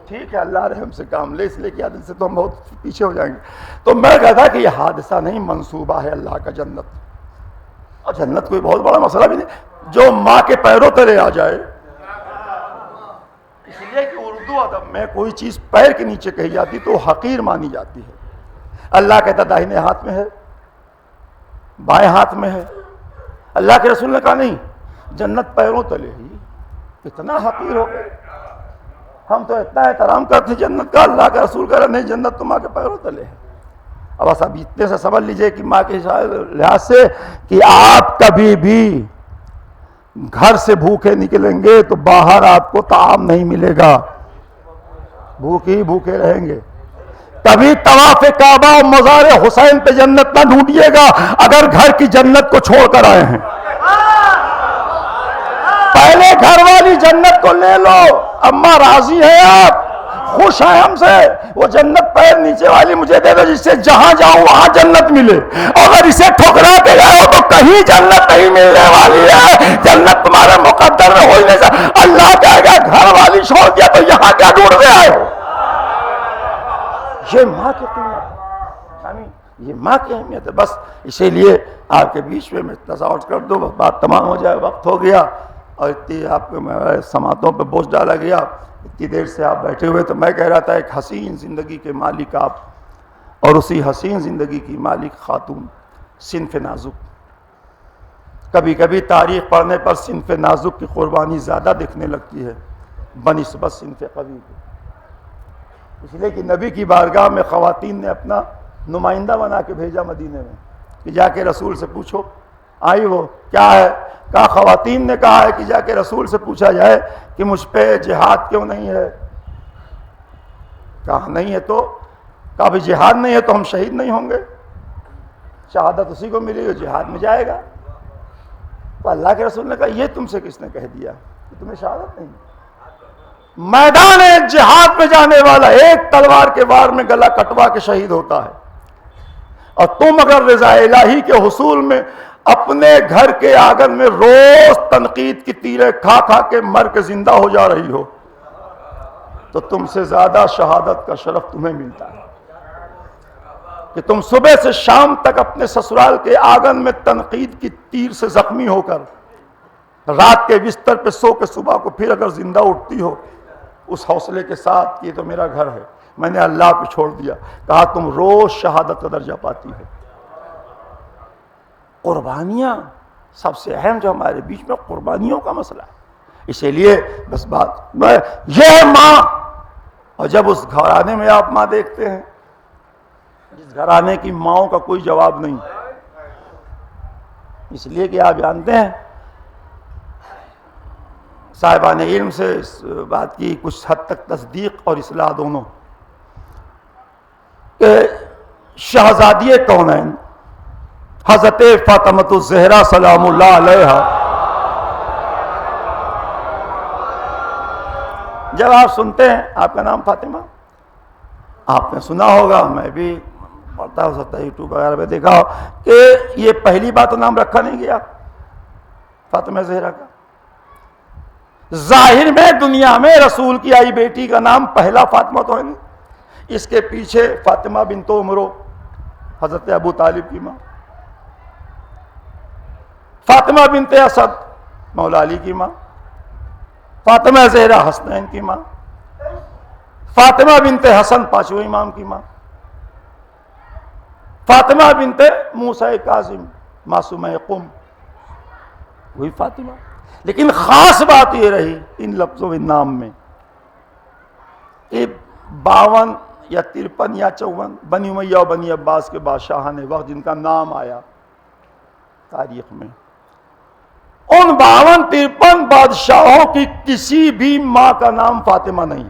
ٹھیک ہے اللہ رحم سے کام لے، اس لیے کہ عدل سے تو ہم بہت پیچھے ہو جائیں گے۔ تو میں کہتا کہ یہ حادثہ نہیں، منصوبہ ہے اللہ کا جنت، اور جنت کوئی بہت بڑا مسئلہ بھی نہیں، جو ماں کے پیروں تلے آ جائے۔ اس لیے کہ اردو ادب میں کوئی چیز پیر کے نیچے کہی جاتی تو حقیر مانی جاتی ہے۔ اللہ کہتا داہنے ہاتھ میں ہے، بائیں ہاتھ میں ہے، اللہ کے رسول نے کہا نہیں، جنت پیروں تلے ہی، اتنا حقیر ہو گئے۔ ہم تو اتنا احترام کرتے جنت کا، اللہ کا رسول کہہ رہا نہیں جنت تو ماں کے پیروں تلے ہے۔ اب بس اب اتنے سے سمجھ لیجئے کہ ماں کے لحاظ سے کہ آپ کبھی بھی گھر سے بھوکے نکلیں گے تو باہر آپ کو طعام نہیں ملے گا، بھوکے ہی بھوکے رہیں گے۔ کبھی طواف کعبہ و مزار حسین پہ جنت نہ ڈھونڈیے گا اگر گھر کی جنت کو چھوڑ کر آئے ہیں۔ پہلے گھر والی جنت کو لے لو، اماں راضی ہیں آپ، خوش ہیں ہم سے، وہ جنت پیر نیچے والی مجھے دے دو جس سے جہاں جاؤں وہاں جنت ملے۔ اگر اسے ٹھکرا کے گئے ہو تو کہیں جنت نہیں ملنے والی ہے، جنت تمہارے مقدر میں ہو ہی نہیں سکتا۔ اللہ کہے گا گھر والی چھوڑ دیا تو یہاں کیا ڈھونڈتے آئے ہو؟ یہ ماں کی قیمت، یہ ماں کی اہمیت ہے۔ بس اسی لیے آپ کے بیچ میں تصاوٹ کر دو، بات تمام ہو جائے، وقت ہو گیا اور اتنی آپ کو سماعتوں پہ بوجھ ڈالا گیا، اتنی دیر سے آپ بیٹھے ہوئے۔ تو میں کہہ رہا تھا ایک حسین زندگی کے مالک آپ، اور اسی حسین زندگی کی مالک خاتون، صنف نازک۔ کبھی کبھی تاریخ پڑھنے پر صنف نازک کی قربانی زیادہ دکھنے لگتی ہے بنسبت صنف قوی کی، اس لیے کہ نبی کی بارگاہ میں خواتین نے اپنا نمائندہ بنا کے بھیجا مدینے میں کہ جا کے رسول سے پوچھو۔ آئی وہ کیا ہے؟ کہا خواتین نے کہا ہے کہ جا کے رسول سے پوچھا جائے کہ مجھ پہ جہاد کیوں نہیں ہے۔ کہا نہیں ہے تو؟ کہا بھی جہاد نہیں ہے تو ہم شہید نہیں ہوں گے، شہادت اسی کو ملے گی جہاد میں جائے گا۔ تو اللہ کے رسول نے کہا یہ تم سے کس نے کہہ دیا کہ تمہیں شہادت نہیں؟ میدان جہاد میں جانے والا ایک تلوار کے وار میں گلا کٹوا کے شہید ہوتا ہے، اور تم اگر رضا الہی کے حصول میں اپنے گھر کے آنگن میں روز تنقید کی تیریں کھا کھا کے مر کے زندہ ہو جا رہی ہو تو تم سے زیادہ شہادت کا شرف تمہیں ملتا ہے کہ تم صبح سے شام تک اپنے سسرال کے آنگن میں تنقید کی تیر سے زخمی ہو کر رات کے بستر پہ سو کے صبح کو پھر اگر زندہ اٹھتی ہو اس حوصلے کے ساتھ کہ یہ تو میرا گھر ہے، میں نے اللہ پہ چھوڑ دیا۔ کہا تم روز شہادت کا درجہ پاتی ہے۔ قربانیاں سب سے اہم جو ہمارے بیچ میں قربانیوں کا مسئلہ ہے. اسی لیے بس بات یہ ہے ماں. اور جب اس گھرانے میں آپ ماں دیکھتے ہیں جس گھرانے کی ماؤں کا کوئی جواب نہیں، اس لیے کہ آپ جانتے ہیں صاحبان علم سے اس بات کی کچھ حد تک تصدیق اور اصلاح دونوں، کہ شہزادی کونین حضرت فاطمۃ الزہرا سلام اللہ علیہا، جب آپ سنتے ہیں آپ کا نام فاطمہ، آپ نے سنا ہوگا، میں بھی پڑھتا ہو سکتا ہے یوٹیوب وغیرہ پہ دیکھا ہو کہ یہ پہلی بات تو نام رکھا نہیں گیا فاطمہ زہرا کا. ظاہر میں دنیا میں رسول کی آئی بیٹی کا نام پہلا فاطمہ تو ہے نہیں، اس کے پیچھے فاطمہ بنت عمرو حضرت ابو طالب کی ماں، فاطمہ بنت اسد مولا علی کی ماں، فاطمہ زہرا حسنین کی ماں، فاطمہ بنت حسن پانچویں امام کی ماں، فاطمہ بنت موسیٰ کاظم معصومہ قم، وہی فاطمہ. لیکن خاص بات یہ رہی ان لفظوں ان نام میں کہ 52 یا 53 یا 54 بنی امیہ اور بنی عباس کے بادشاہان وقت جن کا نام آیا تاریخ میں، ان 52-53 بادشاہوں کی کسی بھی ماں کا نام فاطمہ نہیں،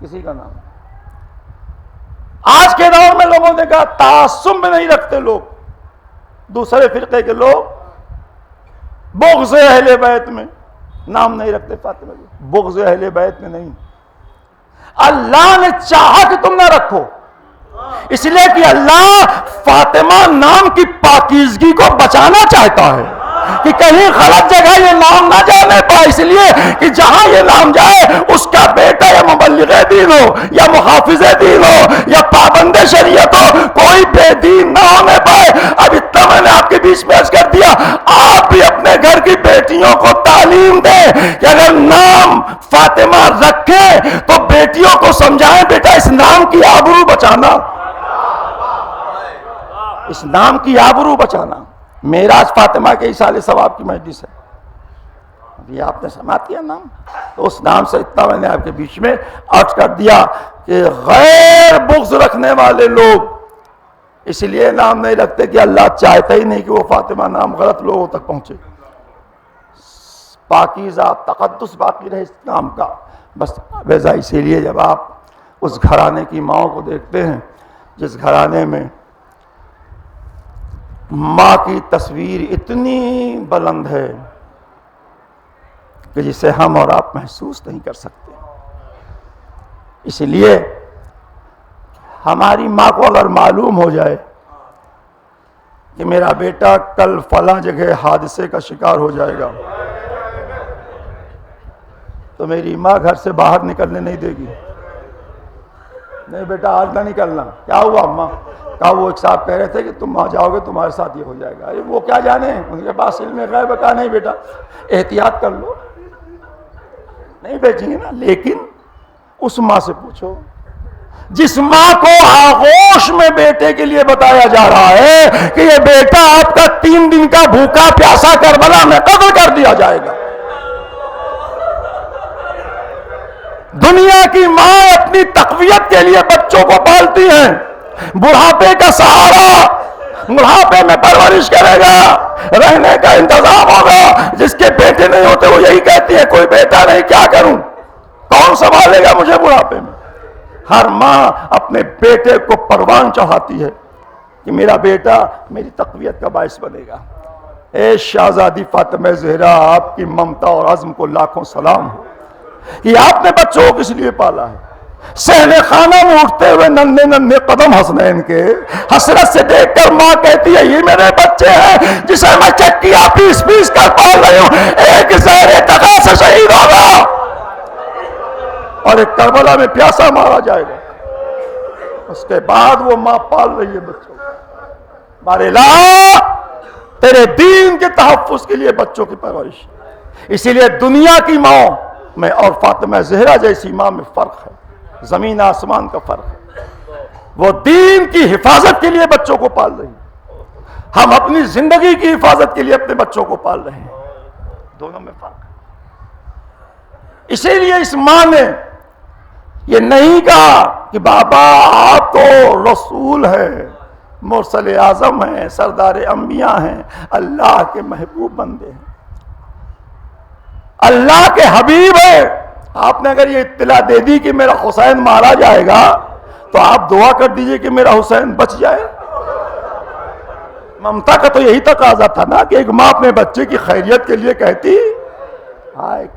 کسی کا نام. آج کے دور میں لوگوں نے کہا تعصب میں نہیں رکھتے لوگ، دوسرے فرقے کے لوگ بغض اہل بیت میں نام نہیں رکھتے فاطمہ جی، بغض اہل بیت میں نہیں. اللہ نے چاہا کہ تم نہ رکھو، اس لیے کہ اللہ فاطمہ نام کی پاکیزگی کو بچانا چاہتا ہے کہ کہیں غلط جگہ یہ نام نہ جانے پائے، اس لیے کہ جہاں یہ نام جائے اس کا بیٹا یا مبلغ دین ہو یا محافظ دین ہو یا پابند شریعت ہو، کوئی بے دین نہ ہونے پائے. اب اتنا میں نے آپ کے بیچ میں عرض کر دیا، آپ بھی اپنے گھر کی بیٹیوں کو تعلیم دیں کہ اگر نام فاطمہ رکھیں تو بیٹیوں کو سمجھائیں بیٹا اس نام کی آبرو بچانا، اس نام کی آبرو بچانا. معراج فاطمہ کے ایصال ثواب کی مجلس ہے، ابھی آپ نے سماعت کیا نام، تو اس نام سے اتنا میں نے آپ کے بیچ میں عرض کر دیا کہ غیر بغض رکھنے والے لوگ اس لیے نام نہیں رکھتے کہ اللہ چاہتا ہی نہیں کہ وہ فاطمہ نام غلط لوگوں تک پہنچے. پاکیزہ تقدس باقی رہے اس نام کا بس. ویسا اسی لیے جب آپ اس گھرانے کی ماؤں کو دیکھتے ہیں جس گھرانے میں ماں کی تصویر اتنی بلند ہے کہ جسے ہم اور آپ محسوس نہیں کر سکتے، اسی لیے ہماری ماں کو اگر معلوم ہو جائے کہ میرا بیٹا کل فلاں جگہ حادثے کا شکار ہو جائے گا تو میری ماں گھر سے باہر نکلنے نہیں دے گی. نہیں بیٹا آج نہ نکلنا. کیا ہوا اماں؟ کہا وہ ایک صاحب کہہ رہے تھے کہ تم وہاں جاؤ گے تمہارے ساتھ یہ ہو جائے گا. وہ کیا جانے ان کے پاس علم غیب ہے. کہا نہیں بیٹا احتیاط کر لو، نہیں بھیجیں گے نا. لیکن اس ماں سے پوچھو جس ماں کو آغوش میں بیٹے کے لیے بتایا جا رہا ہے کہ یہ بیٹا آپ کا 3 دن کا بھوکا پیاسا کربلا میں قتل کر دیا جائے گا. دنیا کی ماں اپنی تقویت کے لیے بچوں کو پالتی ہیں، بڑھاپے کا سہارا، بڑھاپے میں پرورش کرے گا، رہنے کا انتظام ہوگا. جس کے بیٹے نہیں ہوتے وہ یہی کہتی ہے کوئی بیٹا نہیں، کیا کروں، کون سنبھالے گا مجھے بڑھاپے میں. ہر ماں اپنے بیٹے کو پروان چڑھاتی ہے کہ میرا بیٹا میری تقویت کا باعث بنے گا. اے شہزادی فاطمہ زہرا، آپ کی ممتا اور عزم کو لاکھوں سلام ہو. یہ آپ نے بچوں کو کس لیے پالا ہے؟ صحن خانہ میں اٹھتے ہوئے ننھے ننھے قدم حسنین کے حسرت سے دیکھ کر ماں کہتی ہے یہ میرے بچے ہیں جسے میں چکیاں پیس پیس کر پال رہی ہوں، ایک زہر تقا سے شہید ہوگا اور ایک کربلا میں پیاسا مارا جائے گا. اس کے بعد وہ ماں پال رہی ہے بچوں کو. مارے لا تیرے دین کے تحفظ کے لیے بچوں کی پرورش. اسی لیے دنیا کی ماں میں اور فاطمہ زہرا جیسی ماں میں فرق ہے، زمین آسمان کا فرق ہے. وہ دین کی حفاظت کے لیے بچوں کو پال رہی ہے. ہم اپنی زندگی کی حفاظت کے لیے اپنے بچوں کو پال رہے ہیں، دونوں میں فرق ہے۔ اسی لیے اس ماں نے یہ نہیں کہا کہ بابا آپ تو رسول ہیں، مرسل اعظم ہیں، سردار انبیاء ہیں، اللہ کے محبوب بندے ہیں، اللہ کے حبیب ہیں، آپ نے اگر یہ اطلاع دے دی کہ میرا حسین مارا جائے گا تو آپ دعا کر دیجئے کہ میرا حسین بچ جائے۔ ممتا کا تو یہی تقاضا تھا نا کہ ایک ماں اپنے بچے کی خیریت کے لیے کہتی۔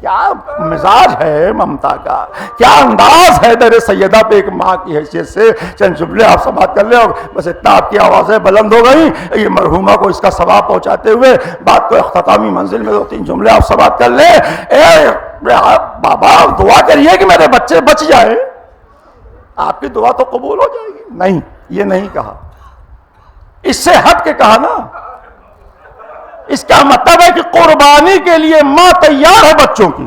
کیا مزاج ہے ممتا کا، کیا انداز ہے در سیدہ پہ ایک ماں کی حیثیت سے۔ چند جملے آپ سے بات کر لیں، اور بس اتنا آپ کی آوازیں بلند ہو گئیں، یہ مرحومہ کو اس کا ثواب پہنچاتے ہوئے بات کو اختتامی منزل میں 2-3 جملے آپ سے بات کر لیں۔ بابا دعا کریے کہ میرے بچے بچ جائے، آپ کی دعا تو قبول ہو جائے گی۔ نہیں، یہ نہیں کہا، اس سے ہٹ کے کہا نا۔ اس کا مطلب ہے کہ قربانی کے لیے ماں تیار ہے بچوں کی،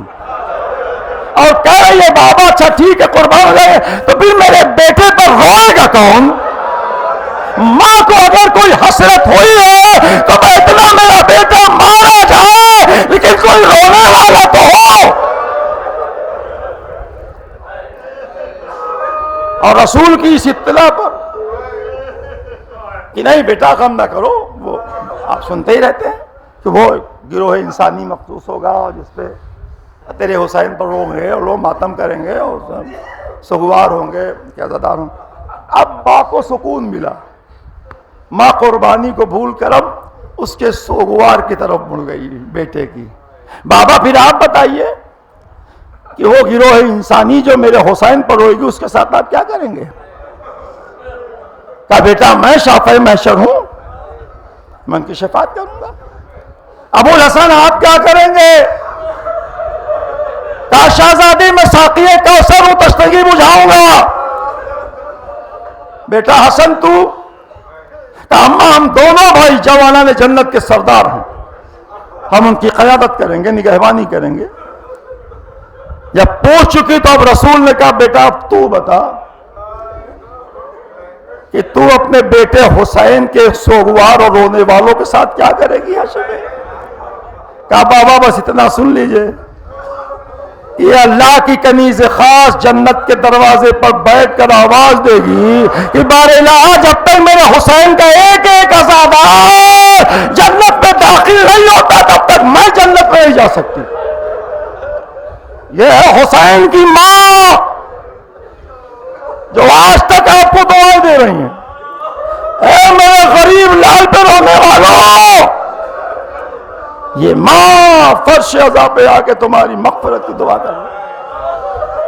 اور کہہ رہی ہے بابا اچھا ٹھیک ہے قربان ہو جائے، تو پھر میرے بیٹے پر روئے گا کون؟ ماں کو اگر کوئی حسرت ہوئی ہے تو اتنا میرا بیٹا مارا جائے لیکن کوئی رونے والا تو ہو۔ اور رسول کی اس اطلاع پر کہ نہیں بیٹا غم نہ کرو، وہ آپ سنتے ہی رہتے ہیں کہ وہ گروہ انسانی مخصوص ہوگا جس پہ تیرے حسین پر روئیں گے اور لوگ ماتم کریں گے اور سوگوار ہوں گے، کیا زدار ہوں۔ اب ماں کو سکون ملا، ماں قربانی کو بھول کر اب اس کے سوگوار کی طرف مڑ گئی بیٹے کی۔ بابا پھر آپ بتائیے کہ وہ گروہ انسانی جو میرے حسین پر روئے گی اس کے ساتھ آپ کیا کریں گے؟ کہا بیٹا میں شافع محشر ہوں، میں ان کی شفاعت کروں گا۔ ابو الحسن آپ کیا کریں گے؟ کہا شہزادی میں ساقی کوثر ہوں، تشنگی بجھاؤں گا۔ بیٹا حسن تو؟ کہا اماں ہم دونوں بھائی جوانان جنت کے سردار ہیں، ہم ان کی قیادت کریں گے، نگہبانی کریں گے۔ جب پوچھ چکی تو اب رسول نے کہا بیٹا اب تو بتا کہ تو اپنے بیٹے حسین کے سوگوار اور رونے والوں کے ساتھ کیا کرے گی ہاشم؟ کہا بابا بس اتنا سن لیجئے، یہ اللہ کی کنیز خاص جنت کے دروازے پر بیٹھ کر آواز دے گی کہ بار الہ جب تک میرے حسین کا ایک ایک عزادار جنت میں داخل نہیں ہوتا تب تک میں جنت میں نہیں جا سکتی۔ یہ ہے حسین کی ماں جو آج تک آپ کو دعائیں دے رہی ہیں، اے میرے غریب لال پہ رونے والوں، یہ ماں فرش عزا پہ آ کے تمہاری مغفرت کی دعا کر رہی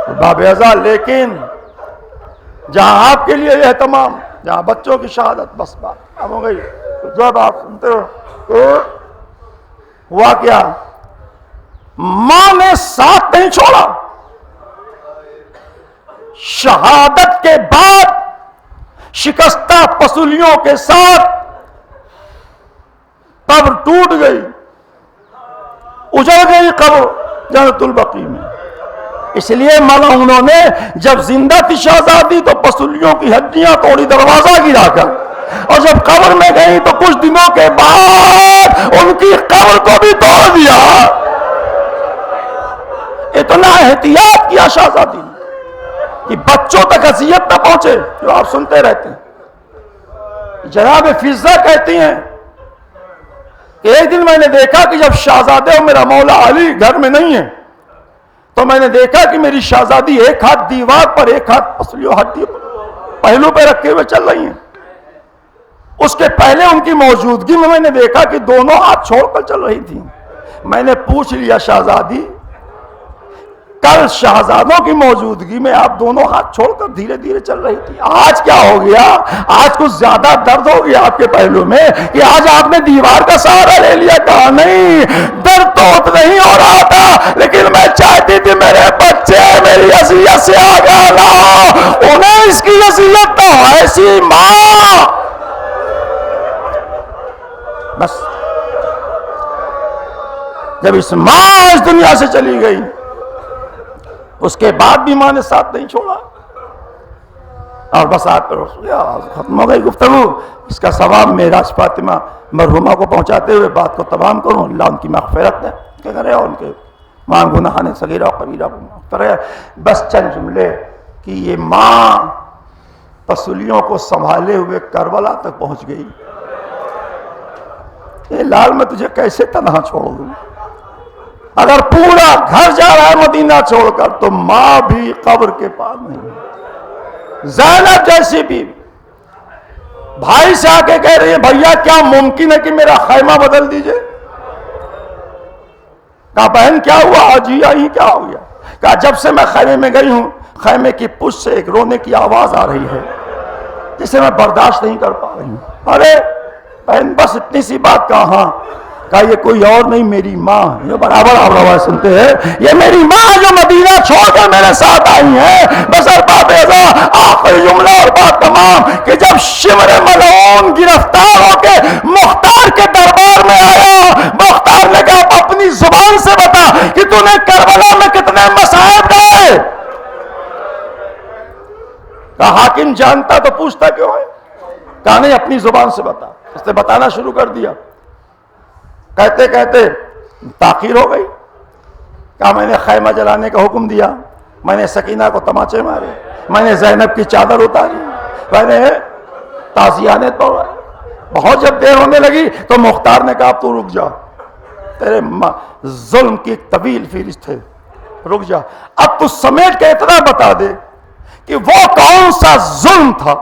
ہے باب عزا۔ لیکن جہاں آپ کے لیے یہ تمام، جہاں بچوں کی شہادت بس بات اب ہو گئی، جب آپ سنتے ہو تو ہوا کیا؟ ماں نے ساتھ نہیں چھوڑا، شہادت کے بعد شکستہ پسلیوں کے ساتھ قبر ٹوٹ گئی، اجڑ گئی قبر جنت البقیع میں۔ اس لیے انہوں نے جب زندہ تھی شہزادی تو پسلیوں کی ہڈیاں توڑی دروازہ گرا کر، اور جب قبر میں گئی تو کچھ دنوں کے بعد ان کی قبر کو بھی توڑ دیا۔ اتنا احتیاط کیا شہزادی نے کہ بچوں تک اذیت نہ پہنچے، جو آپ سنتے رہتے ہیں۔ جناب فضہ کہتی ہیں کہ ایک دن میں نے دیکھا کہ جب شہزادے اور میرا مولا علی گھر میں نہیں ہے تو میں نے دیکھا کہ میری شہزادی ایک ہاتھ دیوار پر ایک ہاتھ پسلیوں ہڈی پہلو پہ رکھے ہوئے چل رہی ہیں۔ اس کے پہلے ان کی موجودگی میں نے دیکھا کہ دونوں ہاتھ چھوڑ کر چل رہی تھی۔ میں نے پوچھ لیا شہزادی کل شہزادوں کی موجودگی میں آپ دونوں ہاتھ چھوڑ کر دھیرے دھیرے چل رہی تھی، آج کیا ہو گیا؟ آج کچھ زیادہ درد ہو گیا آپ کے پہلو میں کہ آج آپ نے دیوار کا سہارا لے لیا؟ کہا نہیں، درد تو اتنا ہی ہو رہا تھا لیکن میں چاہتی تھی میرے بچے میری اذیت سے آگاہ نہ ہو، انہیں اس کی اذیت نہ ہو، ایسی ماں۔ بس جب اس ماں اس دنیا سے چلی گئی، اس کے بعد بھی ماں نے ساتھ نہیں چھوڑا۔ اور بس آپ پر ختم ہو گئی گفتگو. اس کا ثواب معراج فاطمہ مرحومہ کو پہنچاتے ہوئے بات کو تمام کروں. اللہ ان کی مغفرت ہے کہ کرے اور ان کے ماں گناہان صغیرہ و کبیرہ کو معاف کرے. بس چند جملے کہ یہ ماں پسلیوں کو سنبھالے ہوئے کربلا تک پہنچ گئی. اے لال میں تجھے کیسے تنہا چھوڑ دوں؟ اگر پورا گھر جا رہا ہے مدینہ چھوڑ کر تو ماں بھی قبر کے پاس نہیں. زینب جیسی بھی بھائی سے آ کے کہہ رہی ہے بھیا کیا ممکن ہے کہ میرا خیمہ بدل دیجئے؟ کہا بہن کیا ہوا؟ جی آئی کیا ہو گیا؟ کہا جب سے میں خیمے میں گئی ہوں خیمے کی پشت سے ایک رونے کی آواز آ رہی ہے جسے میں برداشت نہیں کر پا رہی ہوں. ارے بہن بس اتنی سی بات. کہا کہا یہ کوئی اور نہیں میری ماں. یہ برابر آپ روایت سنتے ہیں یہ میری ماں جو مدینہ چھوڑ کر میرے ساتھ آئی ہیں. بس ارباب ازا آخری جملہ اور بات تمام کہ جب شمر ملعون گرفتار ہو کے مختار کے دربار میں آیا مختار نے کہا اپنی زبان سے بتا کہ تو نے کربلا میں کتنے مصائب ڈالے. کہا حاکم جانتا تو پوچھتا کیوں ہے؟ کہا نہیں اپنی زبان سے بتا. اس نے بتانا شروع کر دیا. کہتے کہتے تاخیر ہو گئی. کہا میں نے خیمہ جلانے کا حکم دیا, میں نے سکینہ کو تماچے مارے, میں نے زینب کی چادر اتاری, میں نے تازیانے توڑے. بہت جب دیر ہونے لگی تو مختار نے کہا تو رک جا, تیرے ظلم کی ایک طویل فہرست ہے, رک جا. اب تو سمیٹ کے اتنا بتا دے کہ وہ کون سا ظلم تھا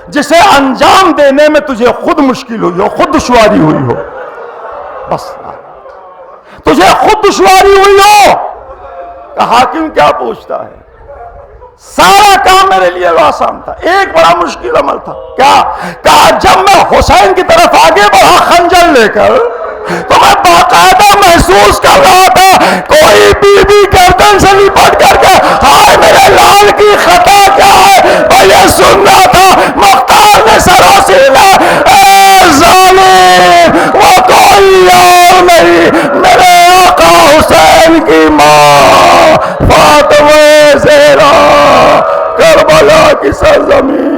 جسے انجام دینے میں تجھے خود مشکل ہوئی ہو, خود دشواری ہوئی ہو. بس تجھے خود دشواری ہوئی ہو. کہ حاکم کیا پوچھتا ہے؟ سارا کام میرے لیے آسان تھا, ایک بڑا مشکل عمل تھا. کیا؟ کہا جب میں حسین کی طرف آگے بڑھا خنجر لے کر تو میں باقاعدہ محسوس کر رہا تھا کوئی بی بی گردن سے لپٹ کر کے ہائے میرے لال کی خطا کیا ہے. میں یہ سن رہا تھا مختار نے سروں سیدھا اے ظالم وہ کوئی اور نہیں میرے آقا حسین کی ماں فاطمہ زہرا کربلا کی سرزمین